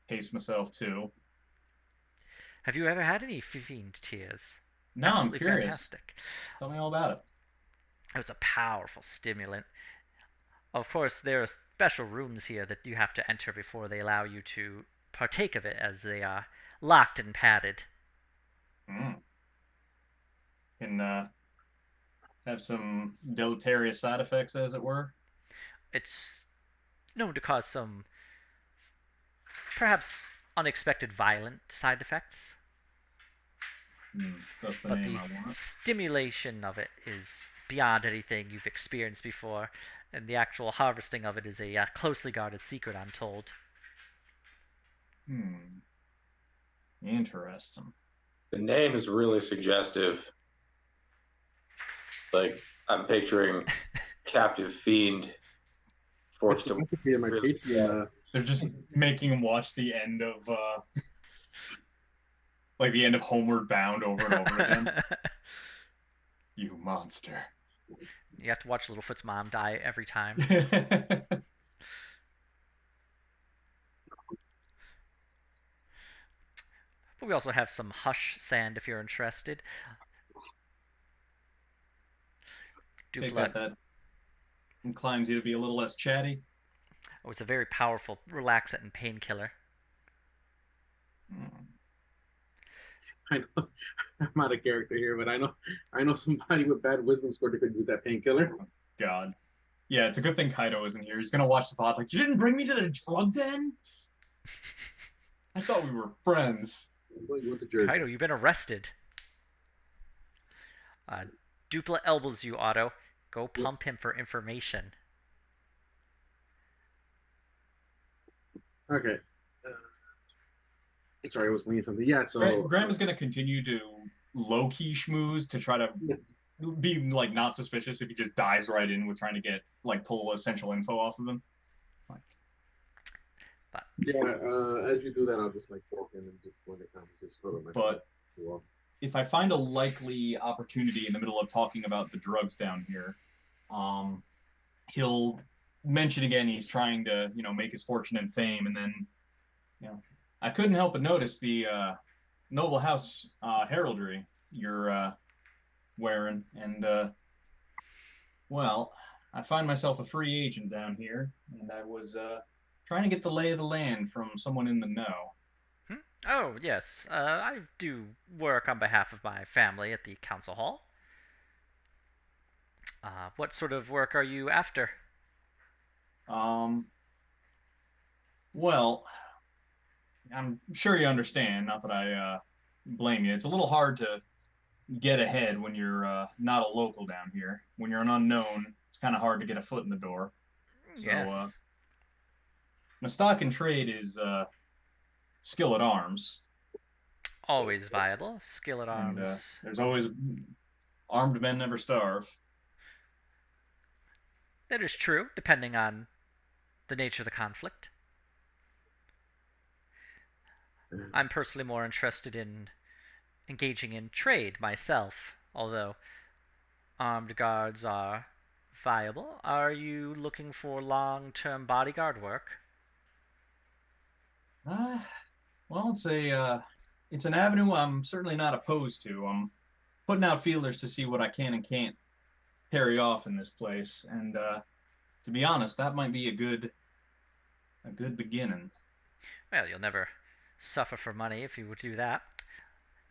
pace myself too. Have you ever had any fiend tears? No, I'm Absolutely curious. fantastic. Tell me all about it. It's a powerful stimulant. Of course, there are special rooms here that you have to enter before they allow you to partake of it, as they are locked and padded. Hmm. Can have some deleterious side effects, as it were. It's known to cause some, perhaps, unexpected violent side effects, Hmm. That's the but name the I want. stimulation of it is beyond anything you've experienced before, and the actual harvesting of it is a closely guarded secret, I'm told. Hmm. Interesting. The name is really suggestive. Like I'm picturing captive fiend it's forced the to recipe of my really Patreon. sad. They're just making him watch the end of like the end of Homeward Bound over and over again. You monster. You have to watch Littlefoot's mom die every time. But we also have some hush sand if you're interested. Take Dupla. that inclines you to be a little less chatty. Oh, it's a very powerful relaxant and painkiller. Hmm. I know I'm out of character here, but I know somebody with bad wisdom score that could use that painkiller. God. Yeah, it's a good thing Kaido isn't here. He's gonna watch the pod like, you didn't bring me to the drug den? I thought we were friends. Well, you went to Jersey. Kaido, you've been arrested. Uh, Dupla elbows you, Otto. Go pump him for information. Okay. Sorry, I was reading something. Yeah, so Graham is gonna continue to low key schmooze to try to be like not suspicious if he just dives right in with trying to get like pull essential info off of him. Like, But yeah, as you do that, I'll just like walk in and just go into conversation. Hold on, my but phone off. if I find a likely opportunity in the middle of talking about the drugs down here, um, he'll mention again he's trying to make his fortune and fame, and then I couldn't help but notice the noble house heraldry you're wearing, and well, I find myself a free agent down here, and I was trying to get the lay of the land from someone in the know. oh yes, I do work on behalf of my family at the council hall. What sort of work are you after? Um, well, I'm sure you understand. Not that I blame you. It's a little hard to get ahead when you're not a local down here. When you're an unknown, it's kind of hard to get a foot in the door. So, Yes, my stock in trade is skill at arms, always viable. Skill at and arms. there's always armed men never starve. That is true, depending on the nature of the conflict. I'm personally more interested in engaging in trade myself, although armed guards are viable. Are you looking for long-term bodyguard work? Uh, well, it's an avenue I'm certainly not opposed to. I'm putting out feelers to see what I can and can't carry off in this place, and to be honest, that might be a good beginning. Well, you'll never suffer for money if you would do that.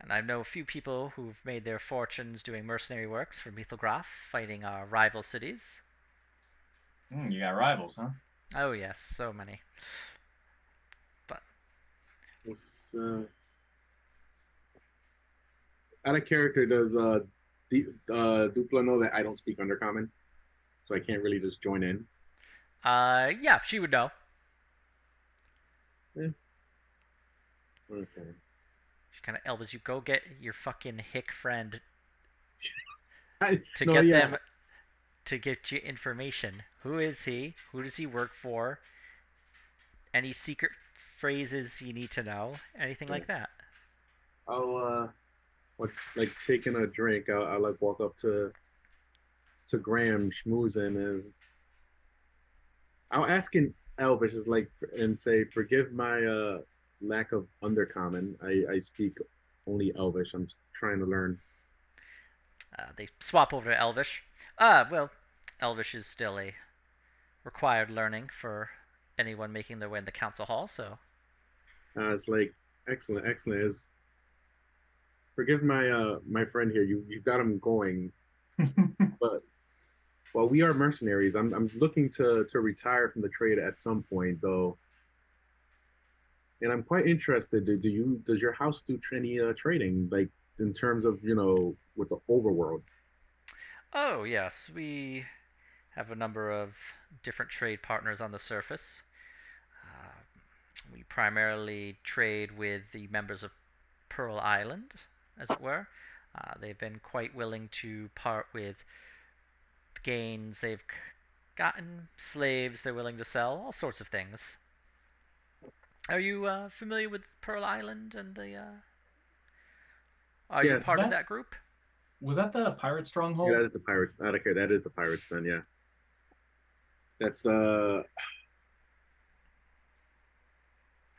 And I know a few people who've made their fortunes doing mercenary works for Mithelgrath, fighting our rival cities. You got rivals, huh? Oh yes, so many. But It's, out of character, does Dupla know that I don't speak Undercommon, so I can't really just join in? yeah, she would know. Yeah. Okay. She kind of Elvis, you go get your fucking hick friend to No, get yeah, them to get you information. Who is he? Who does he work for? Any secret phrases you need to know? Anything yeah. like that. I'll like taking a drink. I'll like walk up to Graham schmoozing as I'll ask in Elvish is like and say, forgive my lack of undercommon. I speak only Elvish. I'm trying to learn. They swap over to Elvish. Well, Elvish is still a required learning for anyone making their way in the council hall, so. It's like excellent, excellent. Is forgive my my friend here. You got him going, but well, we are mercenaries. I'm looking to retire from the trade at some point though, and I'm quite interested. Does your house do any trading like in terms of with the overworld? Oh, yes, we have a number of different trade partners on the surface. Uh, we primarily trade with the members of Pearl Island, as it were. They've been quite willing to part with gains they've gotten, slaves they're willing to sell, all sorts of things. Are you familiar with Pearl Island and the? Are you Yes, Is part of that that group? was that the pirate yeah, that stronghold? is the pirates. Okay, that is the pirates. Then yeah, that's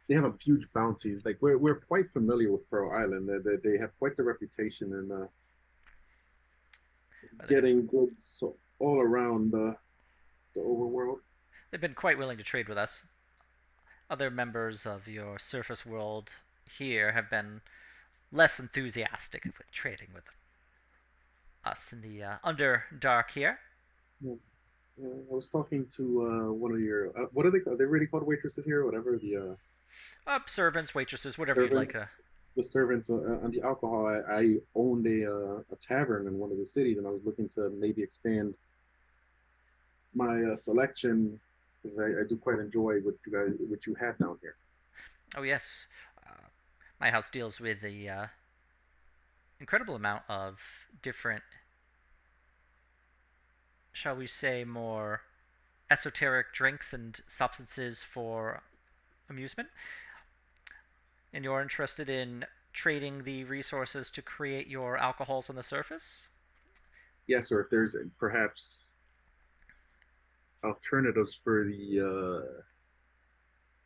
they have a huge bounties. Like we're quite familiar with Pearl Island. They have quite the reputation in They've been getting goods all around the overworld. they've been quite willing to trade with us. Other members of your surface world here have been less enthusiastic with trading with us in the Underdark here. Yeah. I was talking to one of your what are they? Are they really called waitresses here? Whatever Servants, waitresses, whatever you'd like servants, to. the servants on the alcohol. I owned a tavern in one of the cities, and I was looking to maybe expand my selection because I do quite enjoy what you have down here. Oh, yes. Uh, my house deals with the incredible amount of different, shall we say, more esoteric drinks and substances for amusement. And you're interested in trading the resources to create your alcohols on the surface? Yes, or if there's perhaps alternatives for the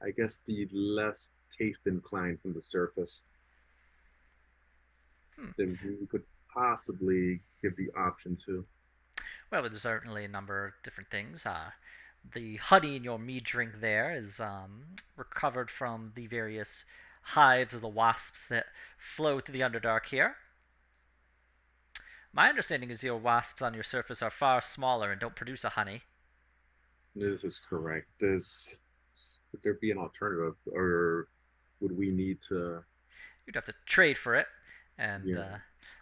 I guess the less taste inclined from the surface, Hmm. then we could possibly give the option to. Well, there's certainly a number of different things. The honey in your mead drink there is recovered from the various hives of the wasps that flow through the Underdark here. My understanding is your wasps on your surface are far smaller and don't produce a honey. This is correct. Could there be an alternative, or would we need to? You'd have to trade for it, and Yeah,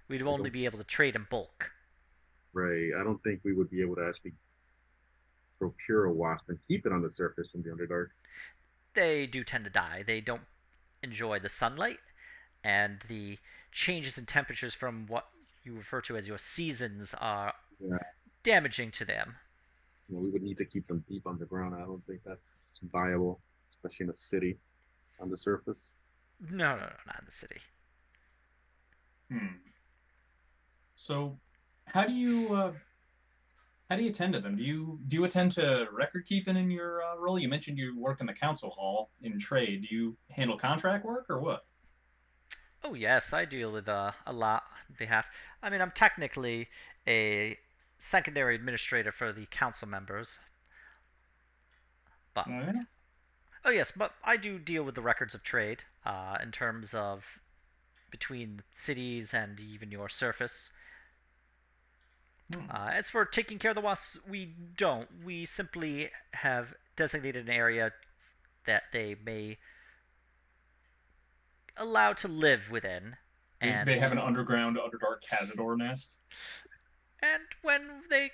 we'd I only don't. be able to trade in bulk. Right, I don't think we would be able to actually procure a wasp and keep it on the surface in the Underdark. They do tend to die. They don't enjoy the sunlight, and the changes in temperatures from what you refer to as your seasons are Yeah, damaging to them. we would need to keep them deep underground. I don't think that's viable, especially in a city on the surface. No, no, no, not in the city. Hmm. So, how do you uh, how do you attend to them? Do you attend to record keeping in your role? You mentioned you work in the council hall in trade. Do you handle contract work or what? Oh yes, I deal with a lot on behalf. I mean, I'm technically a secondary administrator for the council members, but Oh, yeah. oh yes, but I do deal with the records of trade in terms of between cities and even your surface. Hmm. As for taking care of the wasps, we don't. We simply have designated an area that they may allow to live within, and They have an underground Underdark Cazador nest. and when they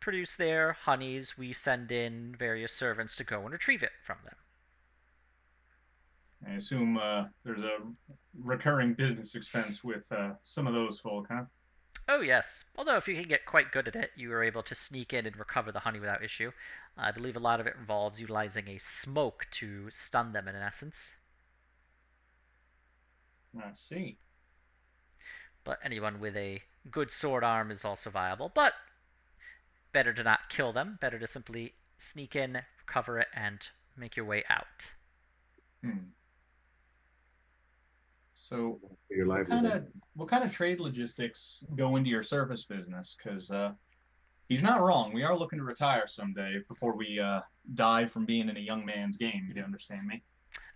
produce their honeys, we send in various servants to go and retrieve it from them. I assume there's a recurring business expense with some of those folk, huh? Oh, yes. Although, if you can get quite good at it, you are able to sneak in and recover the honey without issue. I believe a lot of it involves utilizing a smoke to stun them, in essence. I see. But anyone with a good sword arm is also viable. But better to not kill them. Better to simply sneak in, recover it, and make your way out. Hmm. So, Your what kind livelihood. of what kind of trade logistics go into your service business? Because he's not wrong. We are looking to retire someday before we die from being in a young man's game. You understand me?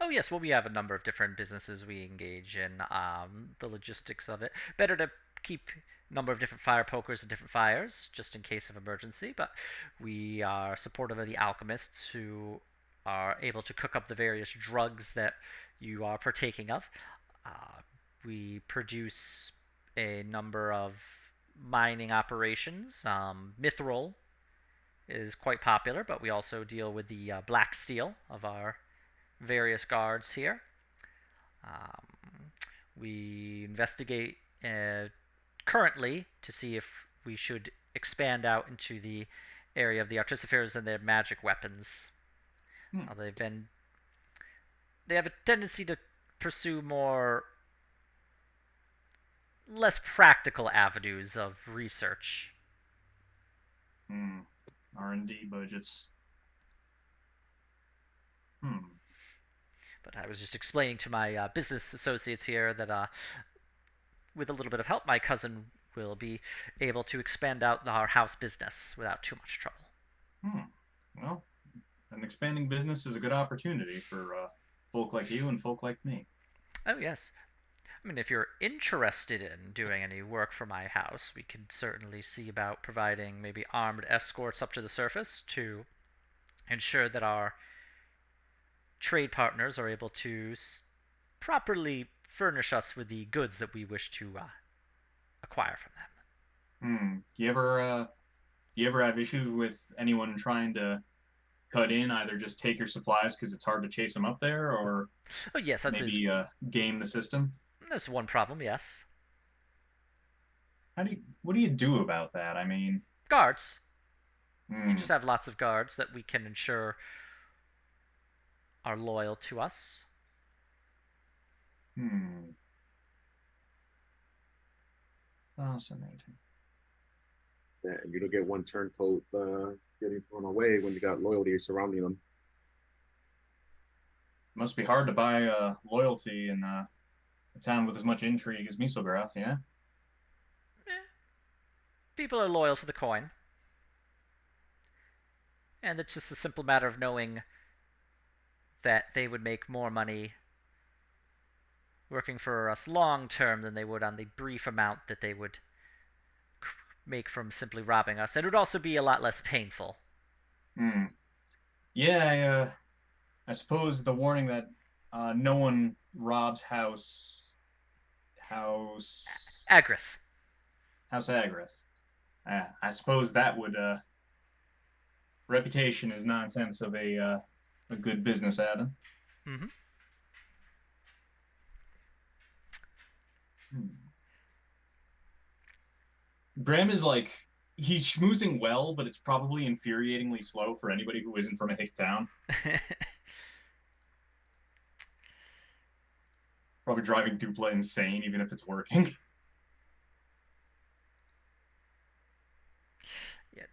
Oh, yes, well, we have a number of different businesses we engage in. The logistics of it. Better to keep a number of different fire pokers and different fires, just in case of emergency, but we are supportive of the alchemists who are able to cook up the various drugs that you are partaking of. Uh, we produce a number of mining operations. Mithril is quite popular, but we also deal with the black steel of our various guards here. Um, we investigate currently to see if we should expand out into the area of the artificers and their magic weapons. Hmm. They have a tendency to pursue more less practical avenues of research. Hmm. R&D budgets. Hmm. But I was just explaining to my business associates here that with a little bit of help, my cousin will be able to expand out our house business without too much trouble. Hmm. Well, an expanding business is a good opportunity for folk like you and folk like me. Oh, yes. I mean, if you're interested in doing any work for my house, we could certainly see about providing maybe armed escorts up to the surface to ensure that our trade partners are able to properly furnish us with the goods that we wish to acquire from them. Hmm. Do you ever have issues with anyone trying to cut in, either just take your supplies because it's hard to chase them up there, or Oh, yes, that is maybe game the system? that's one problem. Yes, What do you do about that? I mean, guards. We just hmm, have lots of guards that we can ensure are loyal to us. hmm, fascinating. Yeah, you don't get one turncoat getting thrown away when you got loyalty surrounding them. Must be hard to buy loyalty in a town with as much intrigue as Misograth, yeah? Eh, people are loyal to the coin, and it's just a simple matter of knowing that they would make more money working for us long term than they would on the brief amount that they would make from simply robbing us. And it would also be a lot less painful. Hmm. Yeah, I suppose the warning that no one robs house Agrith. House Agrith. I suppose that would reputation is nine-tenths of a good business, Adam. Mm-hmm. Hmm. Graham is like he's schmoozing well, but it's probably infuriatingly slow for anybody who isn't from a hick town. Probably driving Dupla insane, even if it's working. Yeah.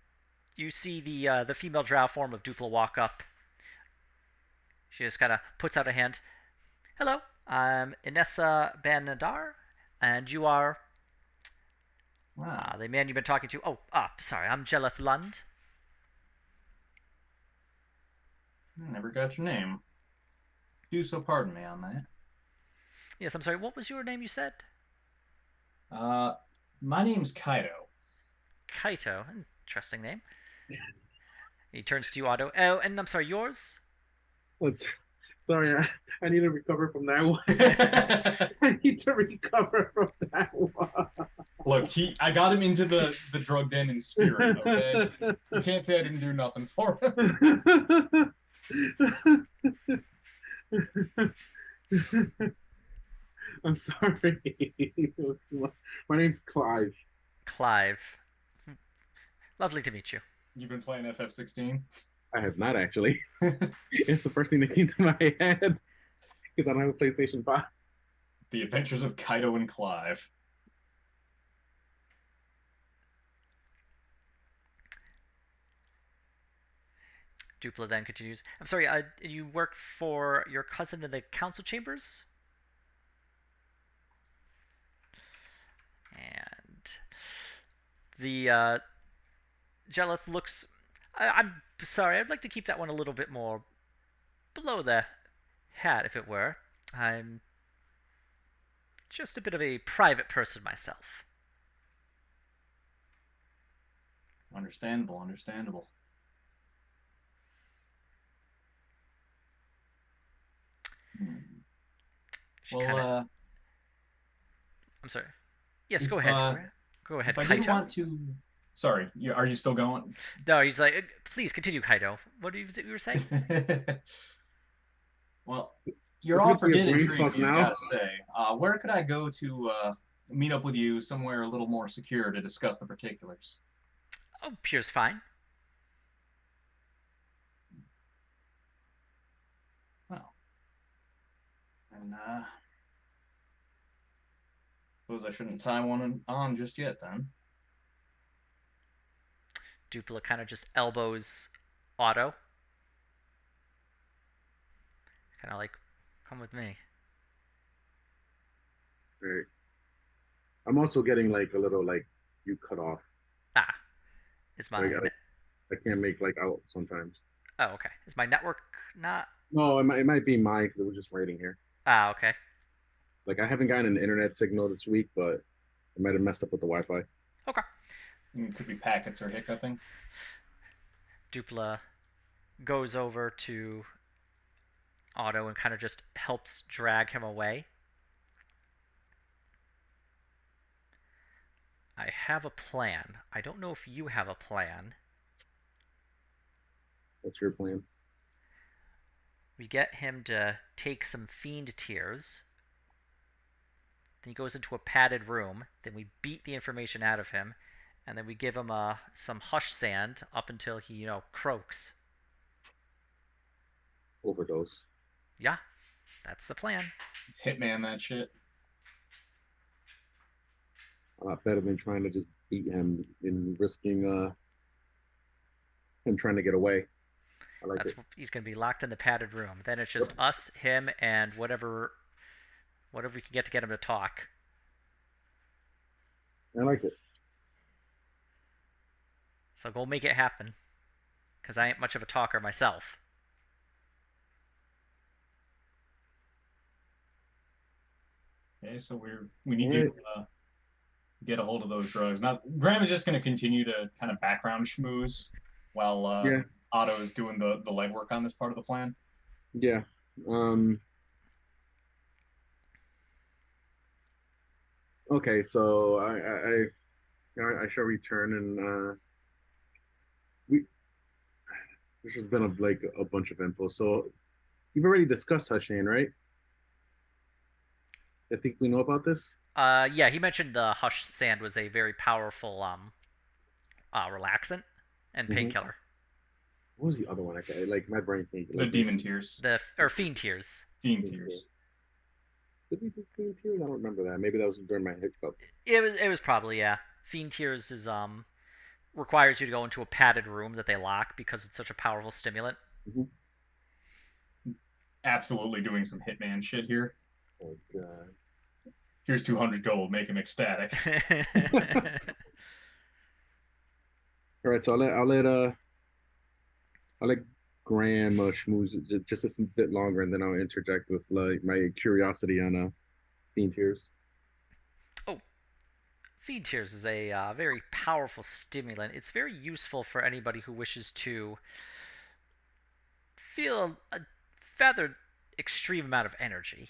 You see the female drow form of Dupla walk up. She just kind of puts out a hand. Hello, I'm Inessa Banadar, and you are Wow, the man you've been talking to. Oh, sorry, I'm Jeleth Lund. I never got your name. Do so pardon me on that. Yes, I'm sorry. What was your name? You said Uh, my name's Kaido. Kaito. Interesting name. He turns to you, Otto. Oh, and I'm sorry, yours? Let's. Sorry, I need to recover from that one. I need to recover from that one. Look, I got him into the drug den in spirit. Okay, you can't say I didn't do nothing for him. I'm sorry. My name's Clive. Clive. Lovely to meet you. You've been playing FF16? I have not actually. It's the first thing that came to my head because I don't have a PlayStation 5. The Adventures of Kaido and Clive. Dupla then continues. I'm sorry, you work for your cousin in the council chambers? And the Jelith looks. I'm sorry, I'd like to keep that one a little bit more below the hat, if it were. I'm just a bit of a private person myself. Understandable, understandable. Well, kinda... I'm sorry. Yes, if, go ahead. Go ahead, if I did Kaito. want to, sorry, are you still going? No, he's like, please continue, Kaito. What did you were saying? Well, your It's gonna offer be a did brain intrigue fuck me, I now. gotta say. Where could I go to meet up with you somewhere a little more secure to discuss the particulars? Oh, Pure's fine. Well, and suppose I shouldn't tie one on just yet then. Dupla kind of just elbows Otto. Kind of like, come with me. Right. I'm also getting like a little like you cut off. Ah, is my... Like I can't make like out sometimes. Oh, okay. Is my network not... No, it might be mine because it was just writing here. Ah, okay. Like I haven't gotten an internet signal this week, but it might have messed up with the Wi-Fi. Okay. It could be packets or hiccuping. Dupla goes over to Otto and kind of just helps drag him away. I have a plan. I don't know if you have a plan. What's your plan? We get him to take some fiend tears. Then he goes into a padded room. Then we beat the information out of him. And then we give him some hush sand up until he, croaks. Overdose. Yeah, that's the plan. Hitman that shit. A lot better than trying to just beat him and risking him trying to get away. I like it. He's gonna be locked in the padded room. Then it's just us, him, and whatever we can get him to talk. I like it. So go make it happen, because I ain't much of a talker myself. Okay, so we need to get a hold of those drugs. Now, Graham is just going to continue to kind of background schmooze while Otto is doing the legwork on this part of the plan. Yeah. Okay, so I shall return and we. This has been a bunch of info. So you've already discussed Hushan, right? I think we know about this. Yeah, he mentioned the hush sand was a very powerful relaxant and painkiller. What was the other one? Like my brain thinks The demon tears. Or fiend tears. Fiend tears. Did we do fiend tears? I don't remember that. Maybe that was during my hiccup. It was probably, yeah. Fiend tears is requires you to go into a padded room that they lock because it's such a powerful stimulant. Absolutely doing some Hitman shit here. Oh god. Here's 200 gold. Make him ecstatic. All right, so I'll let Graham schmooze just a bit longer, and then I'll interject with like my curiosity on Fiend Tears. Oh, Fiend Tears is a very powerful stimulant. It's very useful for anybody who wishes to feel a rather extreme amount of energy.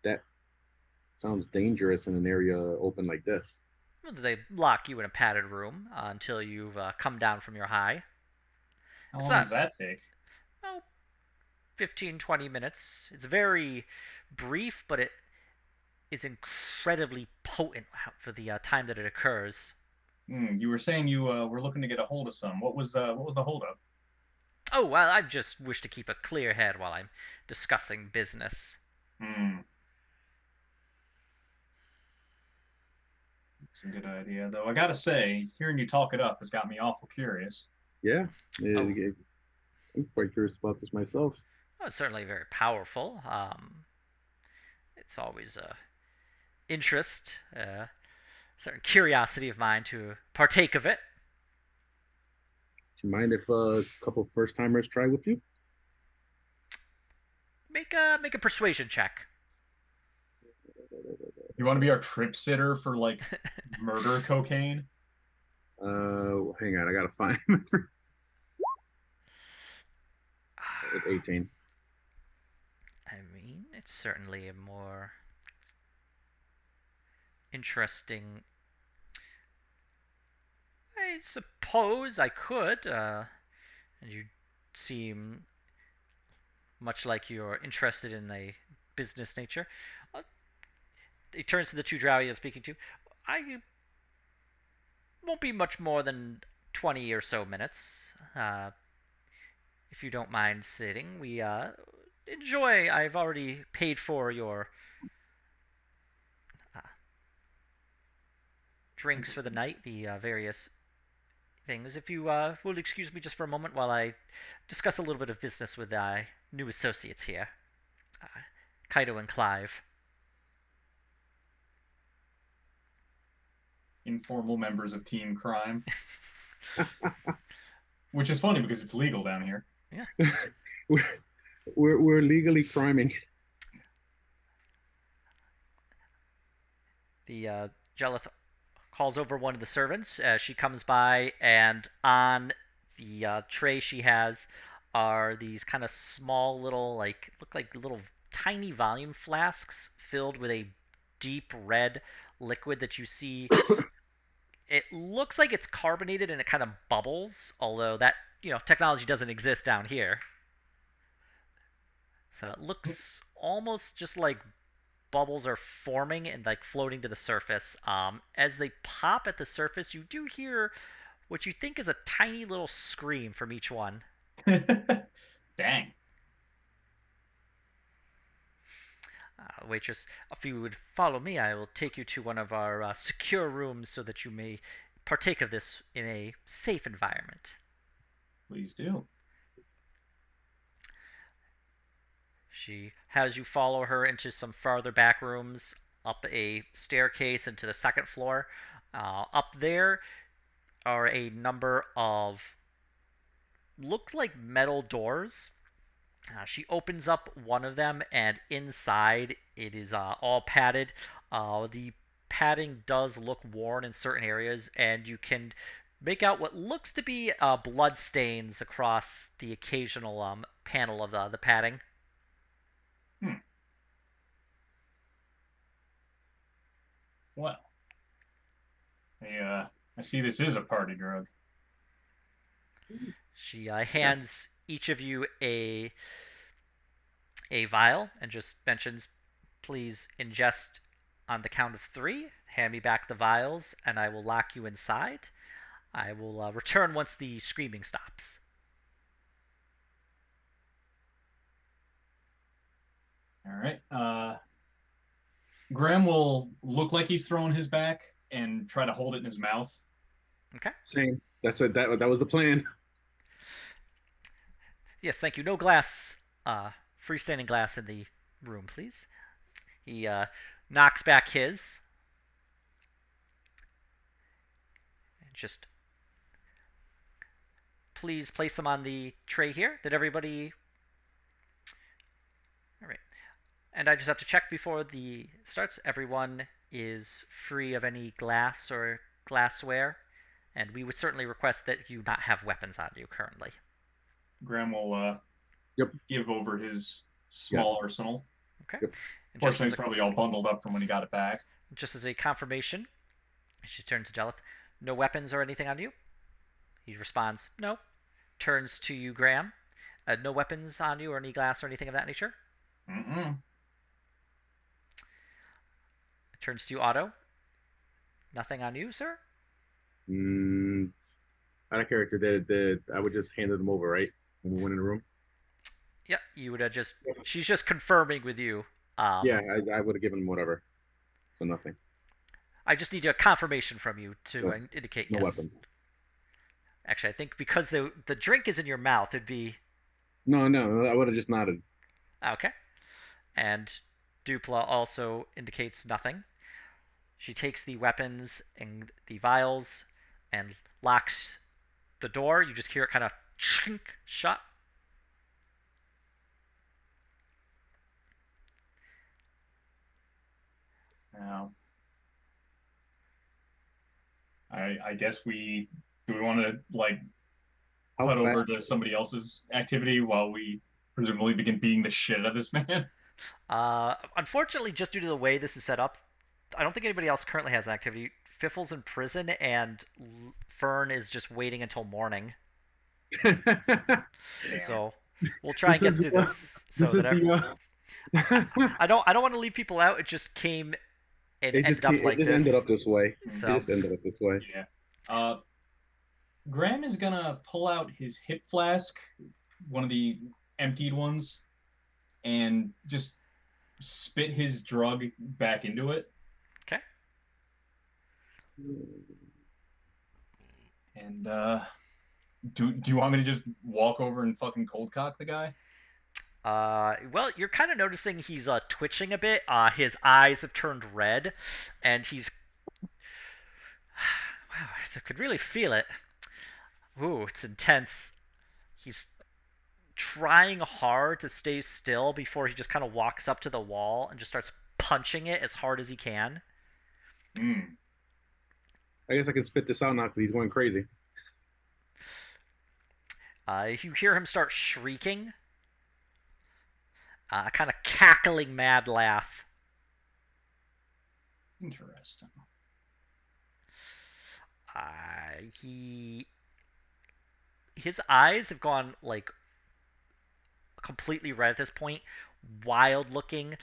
That sounds dangerous in an area open like this. Well, they lock you in a padded room until you've come down from your high. How long does that take? Oh, 15-20 minutes. It's very brief, but it is incredibly potent for the time that it occurs. You were saying you were looking to get a hold of some. What was the holdup? Oh, well, I just wish to keep a clear head while I'm discussing business. Hmm, that's a good idea, though. I gotta say, hearing you talk it up has got me awful curious. Yeah, Oh, I'm quite curious about this myself. well, it's certainly very powerful. It's always a interest, certain curiosity of mine to partake of it. Do you mind if a couple first timers try with you? Make a persuasion check. You want to be our trip sitter for like murder cocaine? Hang on, I gotta find. It's 18. I mean, it's certainly a more interesting. I suppose I could. And you seem much like you're interested in a business nature. Uh, he turns to the two drow you're speaking to. I won't be much more than 20 or so minutes. If you don't mind sitting, we enjoy. I've already paid for your uh, drinks for the night, the various things. If you will excuse me just for a moment while I discuss a little bit of business with new associates here, uh, Kaido and Clive. Informal members of Team Crime, which is funny because it's legal down here. Yeah. we're, we're legally criming. The Jelith calls over one of the servants. She comes by, and on the tray she has are these kind of small little, like, look like little tiny volume flasks filled with a deep red liquid that you see. It looks like it's carbonated and it kind of bubbles, although that, technology doesn't exist down here. So it looks almost just like bubbles are forming and like floating to the surface. As they pop at the surface, you do hear what you think is a tiny little scream from each one. Dang. Waitress, if you would follow me, I will take you to one of our secure rooms so that you may partake of this in a safe environment. Please do. She has you follow her into some farther back rooms, up a staircase into the second floor. Up there are a number of looks like metal doors. She opens up one of them, and inside it is all padded. The padding does look worn in certain areas, and you can make out what looks to be blood stains across the occasional panel of the padding. Hmm. Well, I see this is a party drug. She hands each of you a vial and just mentions, please ingest on the count of 3. Hand me back the vials, and I will lock you inside. I will return once the screaming stops. All right. Graham will look like he's throwing his back and try to hold it in his mouth. Okay. Same. That was the plan. Yes, thank you. No glass, freestanding glass in the room, please. He knocks back his. Just please place them on the tray here. Did everybody? All right. And I just have to check before the starts. Everyone is free of any glass or glassware, and we would certainly request that you not have weapons on you currently. Graham will Yep. give over his Yeah. small arsenal. Okay. Yep. And Fortunately, it's probably all bundled up from when he got it back. just as a confirmation, she turns to Jelith. No weapons or anything on you? He responds, no. Turns to you, Graham. No weapons on you or any glass or anything of that nature? Mm-mm. Turns to you, Otto. Nothing on you, sir? Mm, out of character, did I would just handed them over, right? When we went in the room. Yeah, you would have just. She's just confirming with you. Um, Yeah, I would have given them whatever. So nothing. I just need a confirmation from you to Yes. indicate No yes. weapons. Actually, I think because the drink is in your mouth, it'd be No, no, I would have just nodded. okay. And Dupla also indicates nothing. She takes the weapons and the vials and locks the door. You just hear it kind of chink shut. Now, I guess we do we want to like How cut over fast? to somebody else's activity while we presumably begin beating the shit out of this man? Unfortunately, just due to the way this is set up, I don't think anybody else currently has an activity. Fiffle's in prison, and Fern is just waiting until morning. Damn. So we'll try and get through this. So this is that the I don't want to leave people out. It just came and ended up it like just ended this. up this way. It So just ended up this way. Yeah. Graham is gonna pull out his hip flask, one of the emptied ones, and just spit his drug back into it. okay. And do you want me to just walk over and fucking cold cock the guy? Well, you're kind of noticing he's twitching a bit. His eyes have turned red, and he's wow. I could really feel it. Ooh, it's intense. He's trying hard to stay still before he just kind of walks up to the wall and just starts punching it as hard as he can. Mm. I guess I can spit this out now because he's going crazy. You hear him start shrieking, a kind of cackling mad laugh. Interesting. He his eyes have gone like completely red at this point, wild looking.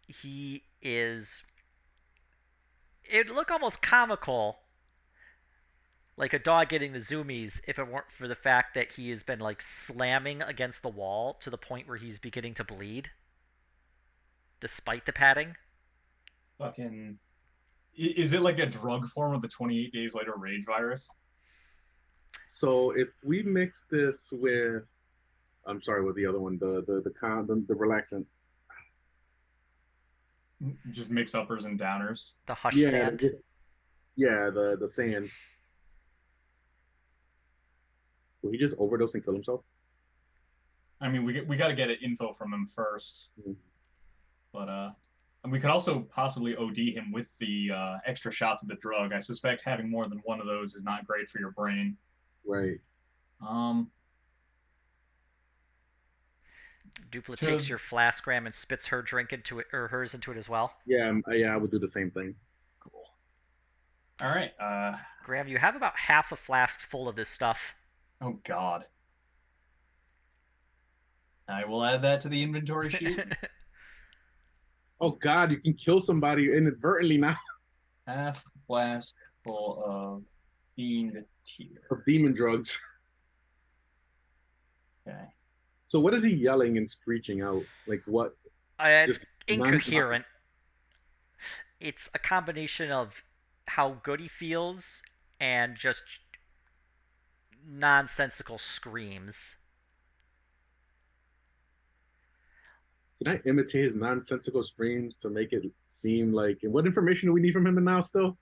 He is. It'd look almost comical, like a dog getting the zoomies, if it weren't for the fact that he has been like slamming against the wall to the point where he's beginning to bleed, despite the padding. Fucking. Is it like a drug form of the 28 days later rage virus? So if we mix this with, I'm sorry, with the other one, the relaxant. Just mix uppers and downers. The hush Yeah, sand. yeah, the sand. Will he just overdose and kill himself? I mean, we got to get info from him first, Mhm. but and we could also possibly OD him with the extra shots of the drug. I suspect having more than one of those is not great for your brain. Right. Um, Dupla to takes your flask, Graham, and spits her drink into it, or hers into it as well. Yeah, yeah, I would do the same thing. cool. All right. Graham, you have about half a flask full of this stuff. Oh God. I will add that to the inventory sheet. Oh God, you can kill somebody inadvertently now. Half flask full of fiend tear. Of demon drugs. Okay. So what is he yelling and screeching out? Like what? It's Just incoherent. It's a combination of how good he feels and just nonsensical screams. Can I imitate his nonsensical screams to make it seem like? And what information do we need from him now? Still,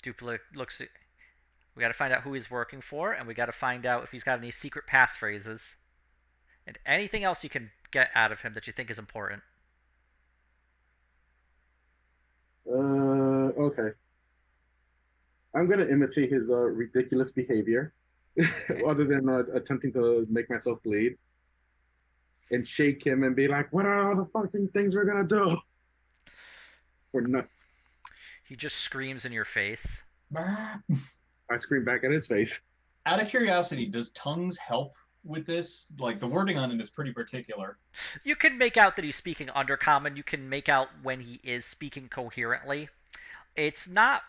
Dupla looks at. We got to find out who he's working for, and we got to find out if he's got any secret passphrases, and anything else you can get out of him that you think is important. okay. I'm gonna imitate his ridiculous behavior, Okay. other than attempting to make myself bleed, and shake him and be like, "What are all the fucking things we're gonna do?" We're nuts. He just screams in your face. I scream back at his face. Out of curiosity, does tongues help with this. Like the wording on it is pretty particular. You can make out that he's speaking undercommon. You can make out when he is speaking coherently. It's not.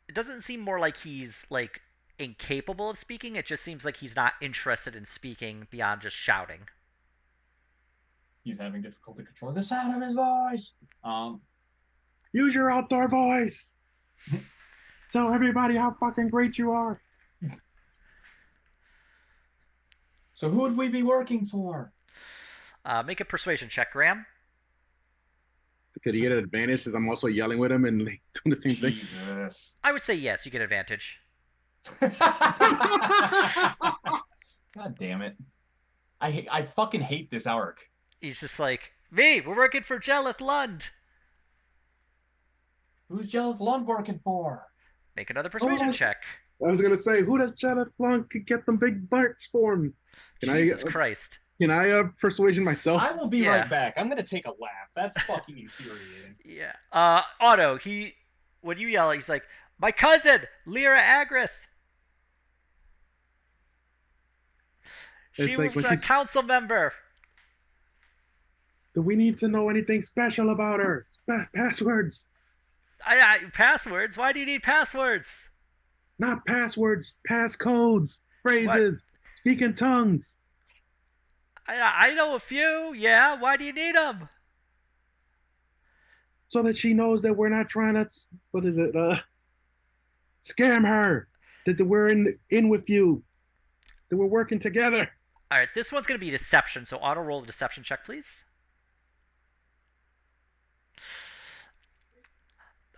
It doesn't seem more like he's like incapable of speaking. It just seems like he's not interested in speaking beyond just shouting. He's having difficulty controlling the sound of his voice. Use your outdoor voice. Tell everybody how fucking great you are. So who would we be working for? Make a persuasion check, Graham. Could he get an advantage since I'm also yelling with him and like, doing the same thing? Jesus. I would say yes. You get advantage. God damn it. I fucking hate this arc. He's just like, me, we're working for Jelith Lund. Who's Jelith Lund working for? Make another persuasion Oh. check. I was gonna say, who does Jenna Flunk get them big barks for? Jesus Christ. Can I persuasion myself? I will be Yeah. right back. I'm gonna take a lap. That's fucking infuriating. Yeah. Otto, when you yell, he's like, my cousin, Lyra Agrith. She It's like was when a he's- council member. Do we need to know anything special about her? Passwords. Passwords? Why do you need passwords? Not passwords, passcodes, phrases, speak in tongues. I know a few. Yeah. Why do you need them? So that she knows that we're not trying to, what is it, scam her. That we're in with you. That we're working together. All right. This one's gonna be deception. So auto roll a deception check, please.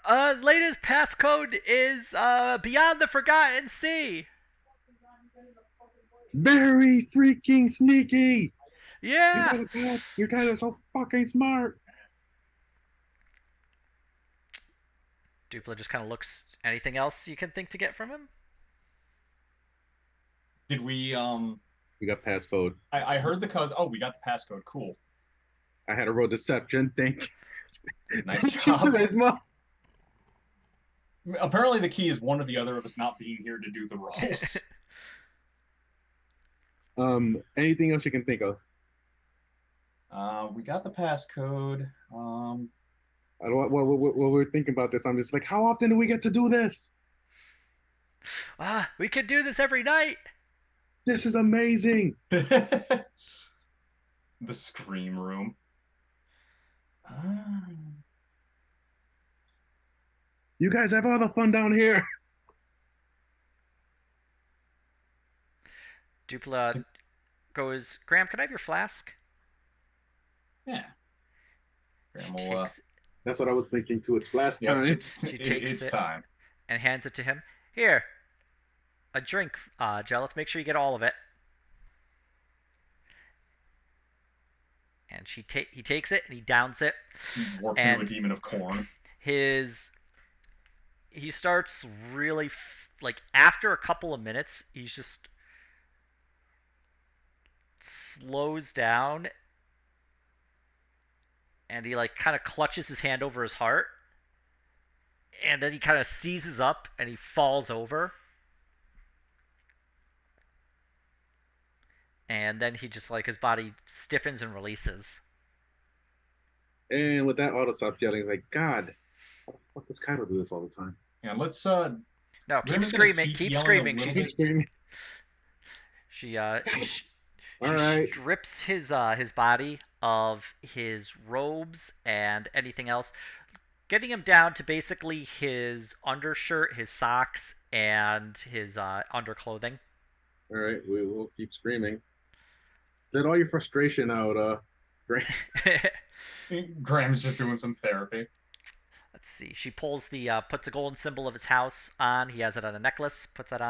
Latest passcode is Beyond the Forgotten Sea. Very freaking sneaky. Yeah. You guys are so fucking smart. Dupla just kind of looks. Anything else you can think to get from him? Did we We got passcode. I heard the cuz we got the passcode. Cool. I had a roll deception. Thank you. Nice Thank you, job. Charisma. Apparently the key is one or the other of us not being here to do the rolls. Anything else you can think of? We got the passcode. I don't, while we're thinking about this, I'm just like, how often do we get to do this? We could do this every night. This is amazing. The scream room. You guys have all the fun down here. Dupla goes, Graham, can I have your flask? Yeah. Graham She will, takes That's what I was thinking too. It's last yep, time. it's it. time. and hands it to him. Here, a drink, Jelith. Make sure you get all of it. And he takes it and he downs it. He warps And- into a demon of corn. He starts really like after a couple of minutes, he's just slows down and he like kind of clutches his hand over his heart and then he kind of seizes up and he falls over and then he just like his body stiffens and releases. And with that, Otto stops yelling. He's like, God, how the fuck does Kaido do this all the time? Yeah, let's No, keep Grim's gonna screaming, keep keep yelling a screaming. little She bit. Screaming. she All right. strips his body of his robes and anything else, getting him down to basically his undershirt, his socks, and his underclothing. All right, we will keep screaming. Let all your frustration out, Grant. Graham's just doing some therapy. Let's see. She pulls puts a golden symbol of his house on. He has it on a necklace. Puts that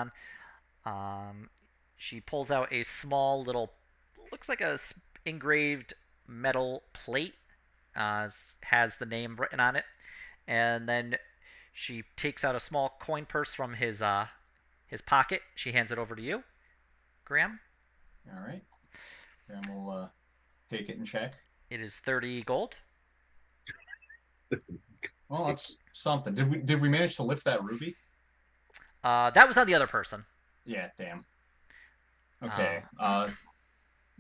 on. She pulls out a small little, looks like a engraved metal plate. Has the name written on it, and then she takes out a small coin purse from his pocket. She hands it over to you, Graham. All right. Graham will take it and check. It is 30 gold. Well, that's something. Did we manage to lift that ruby? That was on the other person. Yeah, damn. Okay.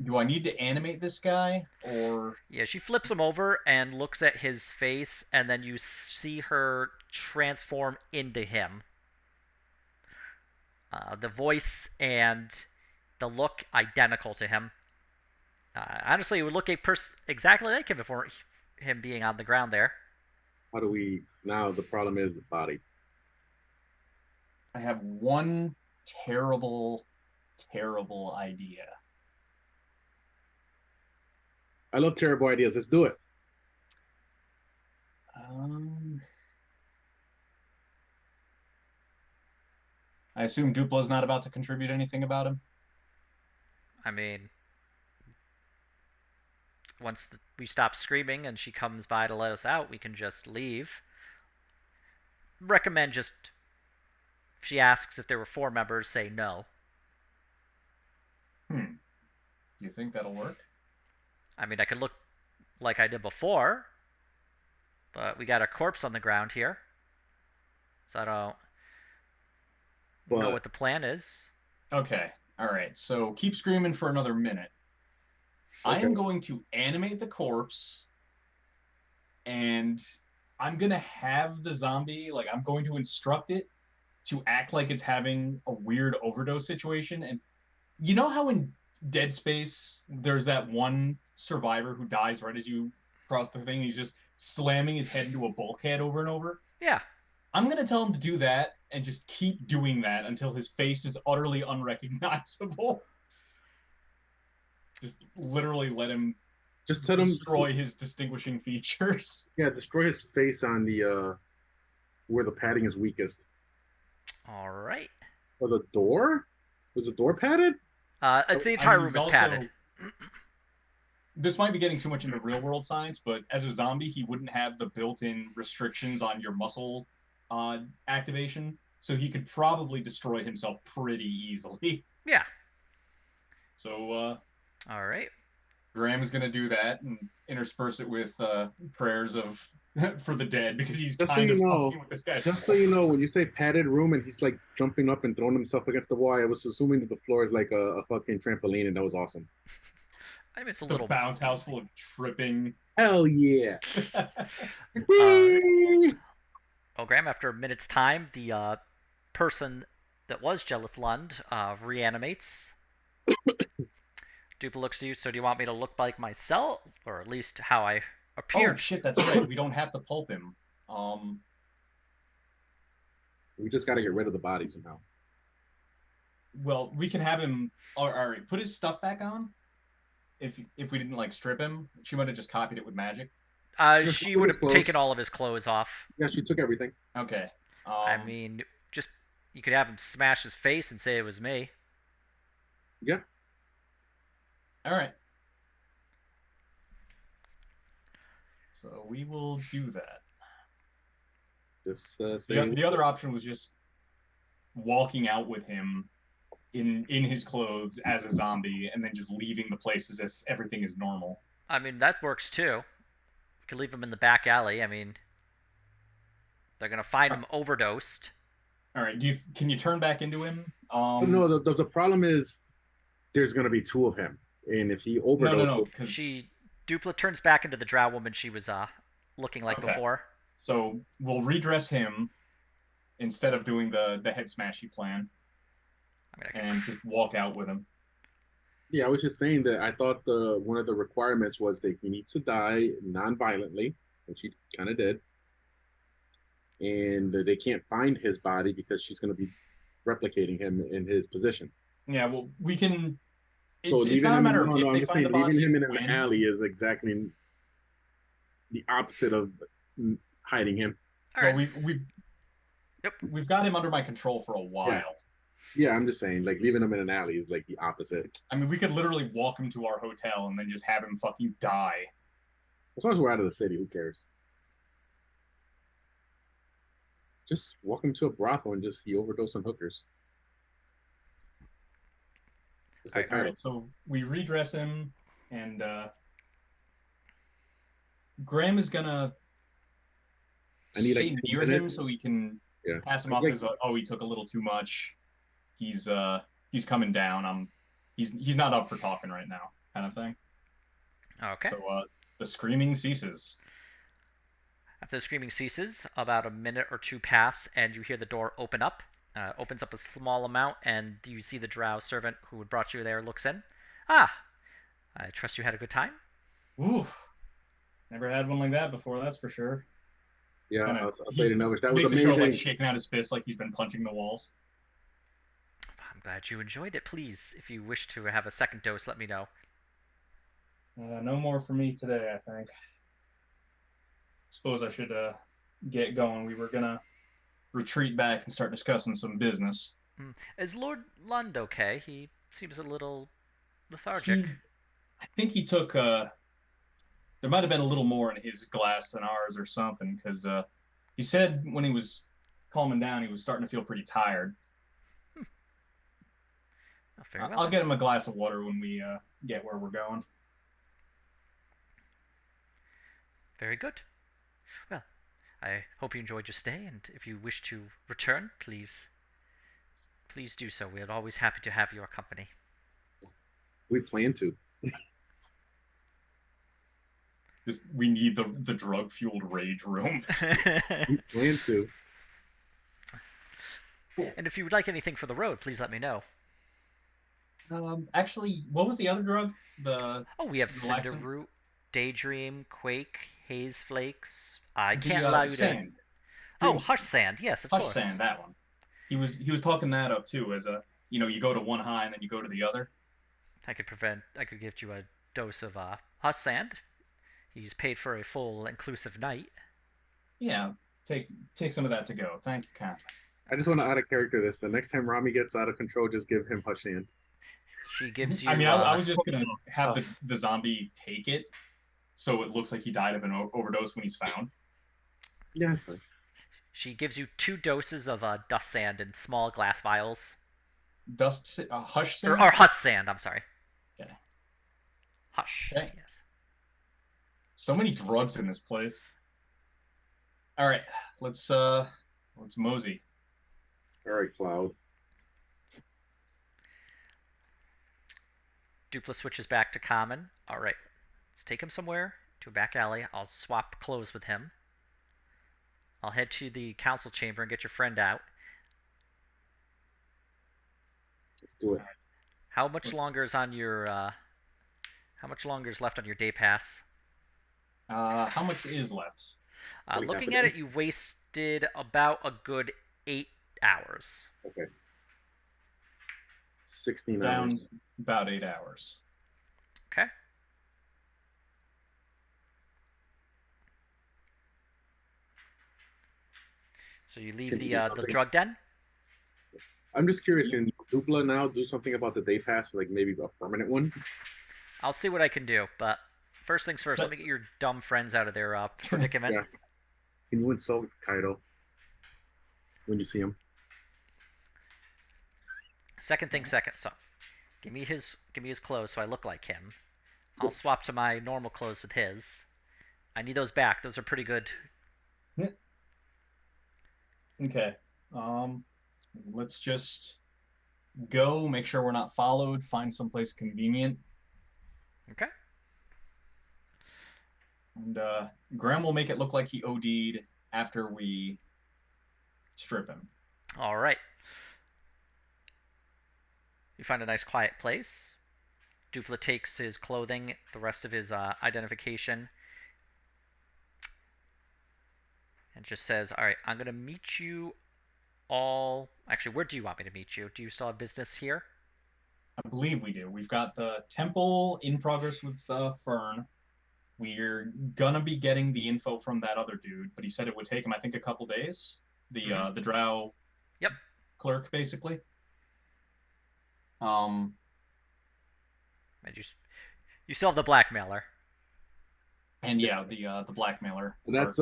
Do I need to animate this guy or Yeah, she flips him over and looks at his face, and then you see her transform into him. The voice and the look identical to him. Honestly, it would look exactly like him before him being on the ground there. How do we now? The problem is the body. I have one terrible, terrible idea. I love terrible ideas. Let's do it. I assume Dupla's not about to contribute anything about him. I mean, once we stop screaming and she comes by to let us out, we can just leave. Recommend just, if she asks if there were 4 members, say no. Do you think that'll work? I mean, I could look like I did before, but we got a corpse on the ground here. So I don't know what the plan is. Okay. All right. So keep screaming for another minute. I am going to animate the corpse, and I'm going to have the zombie, like, I'm going to instruct it to act like it's having a weird overdose situation. And you know how in Dead Space, there's that one survivor who dies right as you cross the thing? He's just slamming his head into a bulkhead over and over. Yeah. I'm going to tell him to do that and just keep doing that until his face is utterly unrecognizable. Just literally let him just tell him destroy his distinguishing features. Yeah, destroy his face on the where the padding is weakest. All right. Or the door? Was the door padded? The entire room is padded. This might be getting too much into real world science, but as a zombie, he wouldn't have the built-in restrictions on your muscle activation, so he could probably destroy himself pretty easily. Yeah. So, all right. Graham is going to do that and intersperse it with prayers of for the dead, because he's just kind so of fucking with this guy. Just so you know, when you say padded room and he's like jumping up and throwing himself against the wall, I was assuming that the floor is like a fucking trampoline, and that was awesome. I mean, it's a the little bounce house full of tripping. Hell yeah! Oh, Graham, after a minute's time, the person that was Jelith Lund reanimates. Dupla looks to you, so do you want me to look like myself? Or at least how I appeared? Oh, shit, that's right. We don't have to pulp him. We just got to get rid of the body somehow. Well, we can have him... All right, put his stuff back on. If we didn't, like, strip him, she might have just copied it with magic. She would have taken all of his clothes off. Yeah, she took everything. Okay. I mean, just you could have him smash his face and say it was me. Yeah. All right. So we will do that. Just the other option was just walking out with him in his clothes as a zombie, and then just leaving the place as if everything is normal. I mean, that works too. We could leave him in the back alley. I mean, they're gonna find him overdosed. All right. Can you turn back into him? No. The problem is there's gonna be 2 of him, and if he overdoses, no. Dupla turns back into the drow woman she was looking like before. So we'll redress him instead of doing the head smashy plan. And just walk out with him. Yeah, I was just saying that I thought one of the requirements was that he needs to die non-violently, which he kind of did, and they can't find his body because she's going to be replicating him in his position. Yeah, well, we can. It's not a matter of if they find the body. Leaving him in an alley is exactly the opposite of hiding him. All right. We've got him under my control for a while. Yeah, I'm just saying, like, leaving him in an alley is like the opposite. I mean, we could literally walk him to our hotel and then just have him fucking die. As long as we're out of the city, who cares? Just walk him to a brothel and he overdose on hookers. All right, so we redress him, and Graham is gonna stay near him so he can pass him off as he took a little too much. He's coming down. I'm he's not up for talking right now, kind of thing. Okay. So the screaming ceases. After the screaming ceases, about a minute or two pass, and you hear the door open up. Opens up a small amount, and you see the drow servant who had brought you there looks in. Ah, I trust you had a good time. Ooh, never had one like that before. That's for sure. Yeah, Kind of I'll say he the numbers. That was makes a show of like amazing. shaking out his fist like he's been punching the walls. I'm glad you enjoyed it. Please, if you wish to have a second dose, let me know. No more for me today, I think. Suppose I should get going. We were gonna retreat back and start discussing some business. Is Lord Lund okay? He seems a little lethargic. He, I think he took there might have been a little more in his glass than ours or something because he said when he was calming down he was starting to feel pretty tired. Oh, very well I'll then. get him a glass of water when we get where we're going. Very good. Well, I hope you enjoyed your stay, and if you wish to return, please do so. We're always happy to have your company. We plan to. Just we need the drug fueled rage room. We plan to. And if you would like anything for the road, please let me know. Actually, what was the other drug? The Oh, we have relaxant? Cinderroot, Daydream, Quake, Haze Flakes. I can't The allow you to. sand. Oh, Dream Hush Sand. Yes, of Hush course. sand, that one. He was talking that up too as a you go to one high and then you go to the other. I could give you a dose of Hush Sand. He's paid for a full inclusive night. Yeah, take some of that to go. Thank you, kindly. I just want to add a character this. The next time Rami gets out of control, just give him Hush Hand. She gives I you. mean, I was just gonna have the zombie take it, so it looks like he died of an overdose when he's found. Yeah, that's fine. She gives you 2 doses of dust sand in small glass vials. Hush Or, sand. or husk sand, I'm sorry. Okay. Hush. Okay. Yes. So many drugs in this place. All right, let's mosey. All right, Cloud. Dupla switches back to common. All right. Let's take him somewhere to a back alley. I'll swap clothes with him. I'll head to the council chamber and get your friend out. Let's do it. How much longer is on your how much longer is left on your day pass? How much is left? Like Looking half at a it, you've wasted about a good 8 hours. Okay. 16 Down hours. about 8 hours. Okay. So you leave Can you do the something? drug den. I'm just curious. Can Dupla now do something about the day pass, like maybe a permanent one? I'll see what I can do, but first things first. Let me get your dumb friends out of their predicament. Yeah. Can you insult Kaido when you see him? Second thing second. So, give me his clothes so I look like him. I'll swap to my normal clothes with his. I need those back. Those are pretty good. Okay. Let's just go. Make sure we're not followed. Find someplace convenient. Okay. And Graham will make it look like he OD'd after we strip him. All right. You find a nice quiet place. Dupla takes his clothing, the rest of his identification, and just says, all right, I'm going to meet you all. Actually, where do you want me to meet you? Do you still have business here? I believe we do. We've got the temple in progress with Fern. We're gonna be getting the info from that other dude, but he said it would take him, I think, a couple days. The drow Yep. clerk, basically. And you still have the blackmailer. And yeah, the blackmailer. That's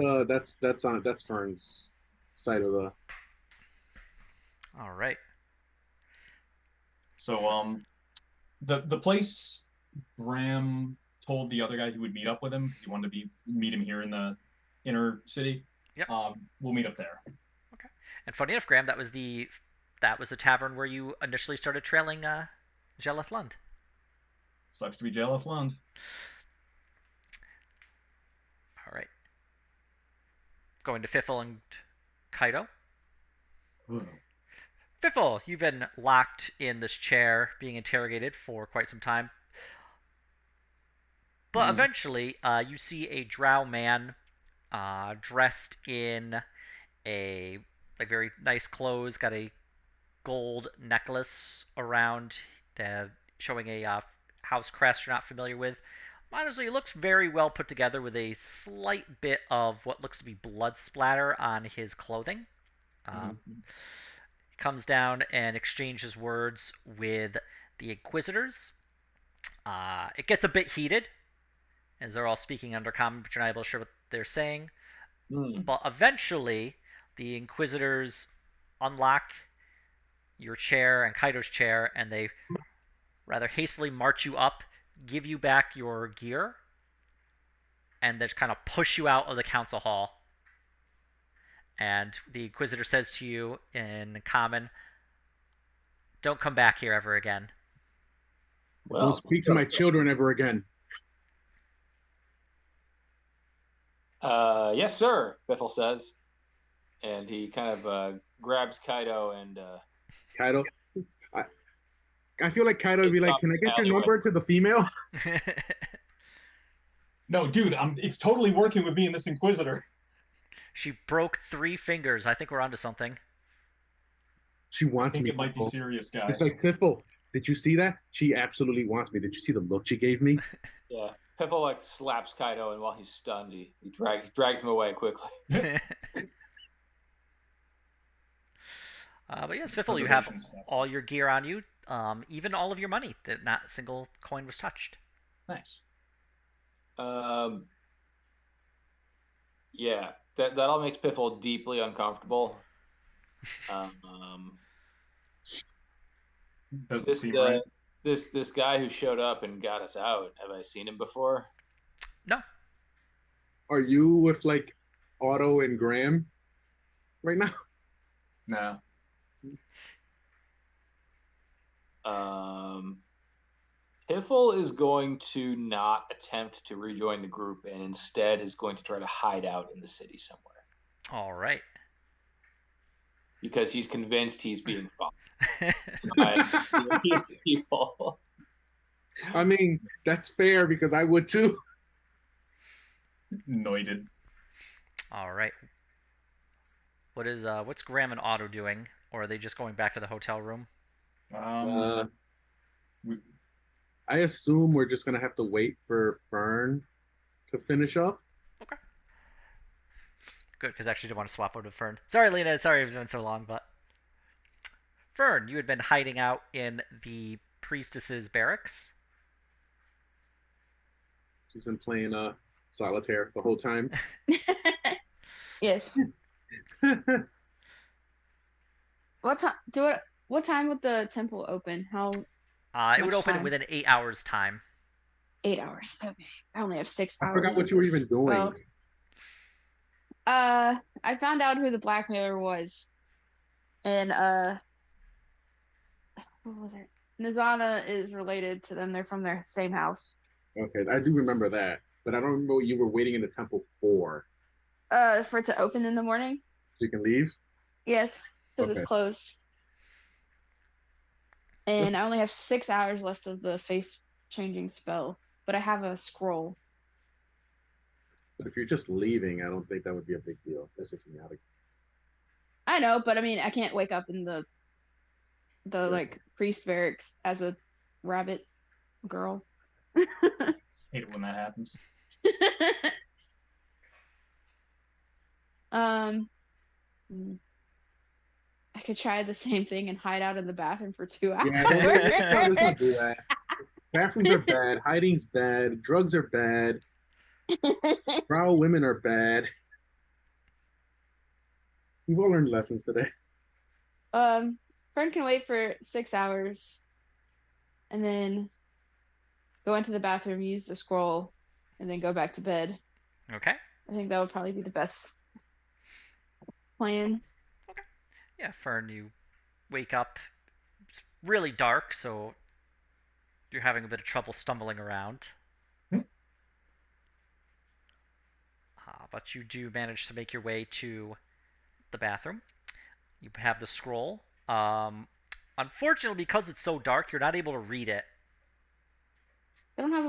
Fern's side of the. All right. So the place Graham told the other guy he would meet up with him because he wanted to meet him here in the inner city. Yep. We'll meet up there. Okay. And funny enough, Graham, that was the tavern where you initially started trailing Jelith Lund. Sucks to be Jaleth Lund. All right. Going to Fiffle and Kaido. Fiffle, you've been locked in this chair, being interrogated for quite some time. But eventually, you see a drow man dressed in a very nice clothes, got a gold necklace around that showing a house crest you're not familiar with. Honestly, it looks very well put together with a slight bit of what looks to be blood splatter on his clothing. He comes down and exchanges words with the Inquisitors. It gets a bit heated as they're all speaking under common, but you're not able to sure what they're saying. But eventually, the Inquisitors unlock your chair and Kaido's chair, and they rather hastily march you up, give you back your gear, and then just kind of push you out of the council hall. And the Inquisitor says to you in common, "Don't come back here ever again." Don't speak to my children ever again. Yes, sir, Biffle says. And he kind of grabs Kaido and Kaido, I feel like Kaido would be like, "Can I get your number to the female?" No, dude, it's totally working with me and this Inquisitor. She broke 3 fingers. I think we're onto something. She wants I think me. it might be serious, guys. It's like, Piffle, did you see that? She absolutely wants me. Did you see the look she gave me? Yeah, Piffle like slaps Kaido, and while he's stunned, he drags him away quickly. But yes, Fiffle, you have all your gear on you, even all of your money. That not a single coin was touched. Nice. Yeah, that all makes Piffle deeply uncomfortable. Doesn't seem right. This guy who showed up and got us out. Have I seen him before? No. Are you with like Otto and Graham right now? No. Piffle is going to not attempt to rejoin the group and instead is going to try to hide out in the city somewhere. All right. Because he's convinced he's being followed by mysterious people. I mean, that's fair because I would too. Noided. All right. What's Graham and Otto doing, or are they just going back to the hotel room? I assume we're just gonna have to wait for Fern to finish up. Okay. Good, because I actually didn't want to swap over to Fern. Sorry, Lena. Sorry it's been so long, but Fern, you had been hiding out in the priestess's barracks. She's been playing solitaire the whole time. Yes. What time? What time would the temple open? How? It would open within 8 hours' time. 8 hours. Okay. I only have 6 hours. I forgot what you were even doing. Well, I found out who the blackmailer was, and what was it? Nizana is related to them. They're from their same house. Okay, I do remember that, but I don't remember what you were waiting in the temple for. For it to open in the morning. So you can leave? Yes, because Okay. it's closed. And I only have 6 hours left of the face changing spell, but I have a scroll. But if you're just leaving, I don't think that would be a big deal. That's just me. I know, but I mean, I can't wake up in the like priest barracks as a rabbit girl. Hate it when that happens. I could try the same thing and hide out in the bathroom for 2 hours. Yeah, let's not do that. Bathrooms are bad. Hiding's bad. Drugs are bad. Proud women are bad. We've all learned lessons today. Fern can wait for 6 hours and then go into the bathroom, use the scroll, and then go back to bed. Okay. I think that would probably be the best plan. Okay. Yeah, Fern, you wake up. It's really dark, so You're having a bit of trouble stumbling around. But you do manage to make your way to the bathroom. You have the scroll. Unfortunately, because it's so dark, you're not able to read it. They don't have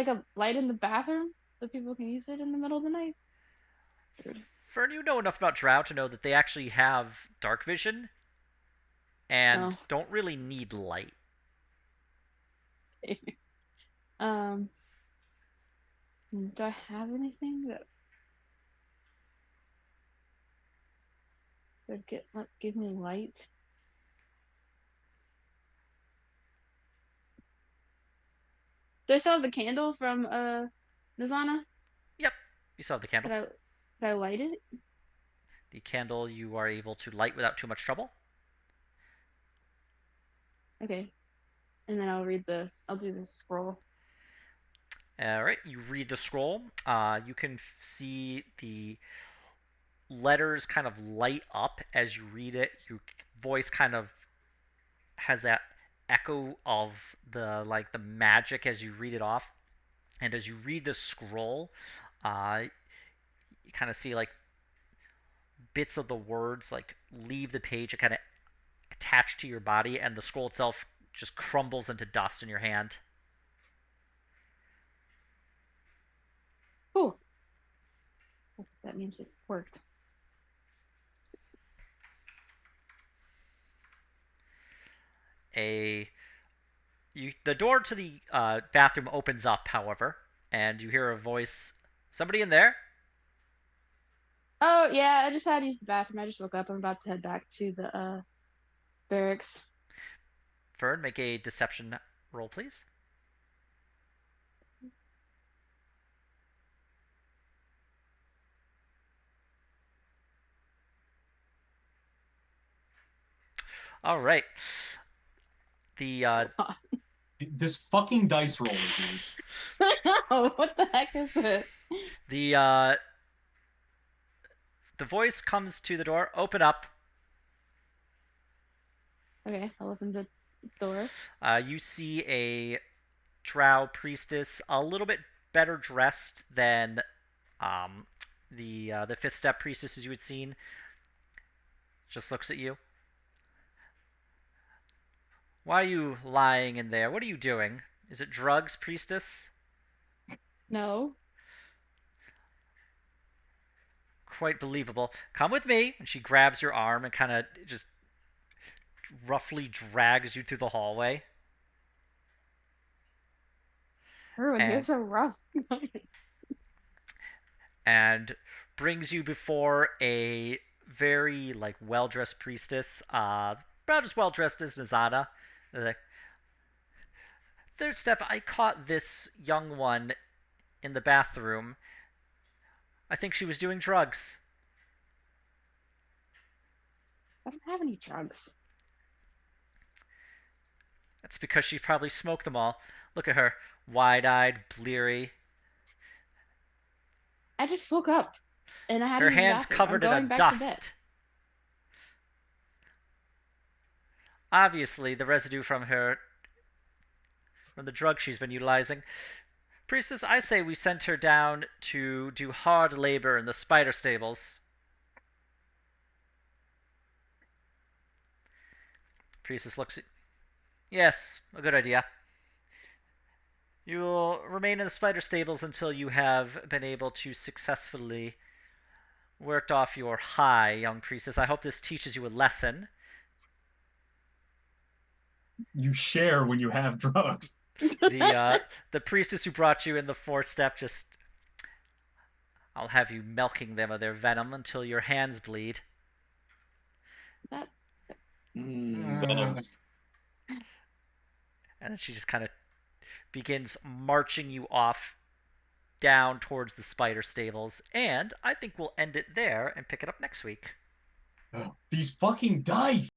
a light in the bathroom so people can use it in the middle of the night. That's weird. Fern, you know enough about Drow to know that they actually have dark vision and Oh. don't really need light. um, do I have anything that would give me light? Do I still have the candle from Nizana? Yep, you still have the candle. Could I light it? The candle you are able to light without too much trouble. Okay. And then I'll do the scroll. Alright, you read the scroll. You can see the letters kind of light up as you read it. Your voice kind of has that echo of the magic as you read it off. And as you read the scroll, you kind of see like bits of the words like leave the page and kind of attach to your body, and the scroll itself just crumbles into dust in your hand. Cool. That means it worked. The door to the bathroom opens up, however, and you hear a voice. Somebody in there? Oh yeah, I just had to use the bathroom. I just woke up. I'm about to head back to the barracks. Fern, make a deception roll, please. All right. The This fucking dice roller, dude. No, what the heck is it? the voice comes to the door. Open up. Okay, I'll open the door. You see a Drow priestess, a little bit better dressed than the fifth step priestesses you had seen. Just looks at you. Why are you lying in there? What are you doing? Is it drugs, priestess? No. Quite believable. Come with me. And she grabs your arm and kind of just roughly drags you through the hallway. Everyone here's so rough. And brings you before a very well-dressed priestess, about as well-dressed as Nazana. Third step, I caught this young one in the bathroom. I think she was doing drugs. I don't have any drugs. That's because she probably smoked them all. Look at her, wide-eyed, bleary. I just woke up, and I had Her to use the hands bathroom. covered I'm in going a back to bed. dust. Obviously, the residue from the drug she's been utilizing. Priestess, I say we sent her down to do hard labor in the spider stables. Priestess looks at... Yes, a good idea. You will remain in the spider stables until you have been able to successfully worked off your high, young priestess. I hope this teaches you a lesson. You share when you have drugs. The priestess who brought you in the fourth step just... I'll have you milking them of their venom until your hands bleed. That Venom. And then she just kind of begins marching you off down towards the spider stables. And I think we'll end it there and pick it up next week. These fucking dice!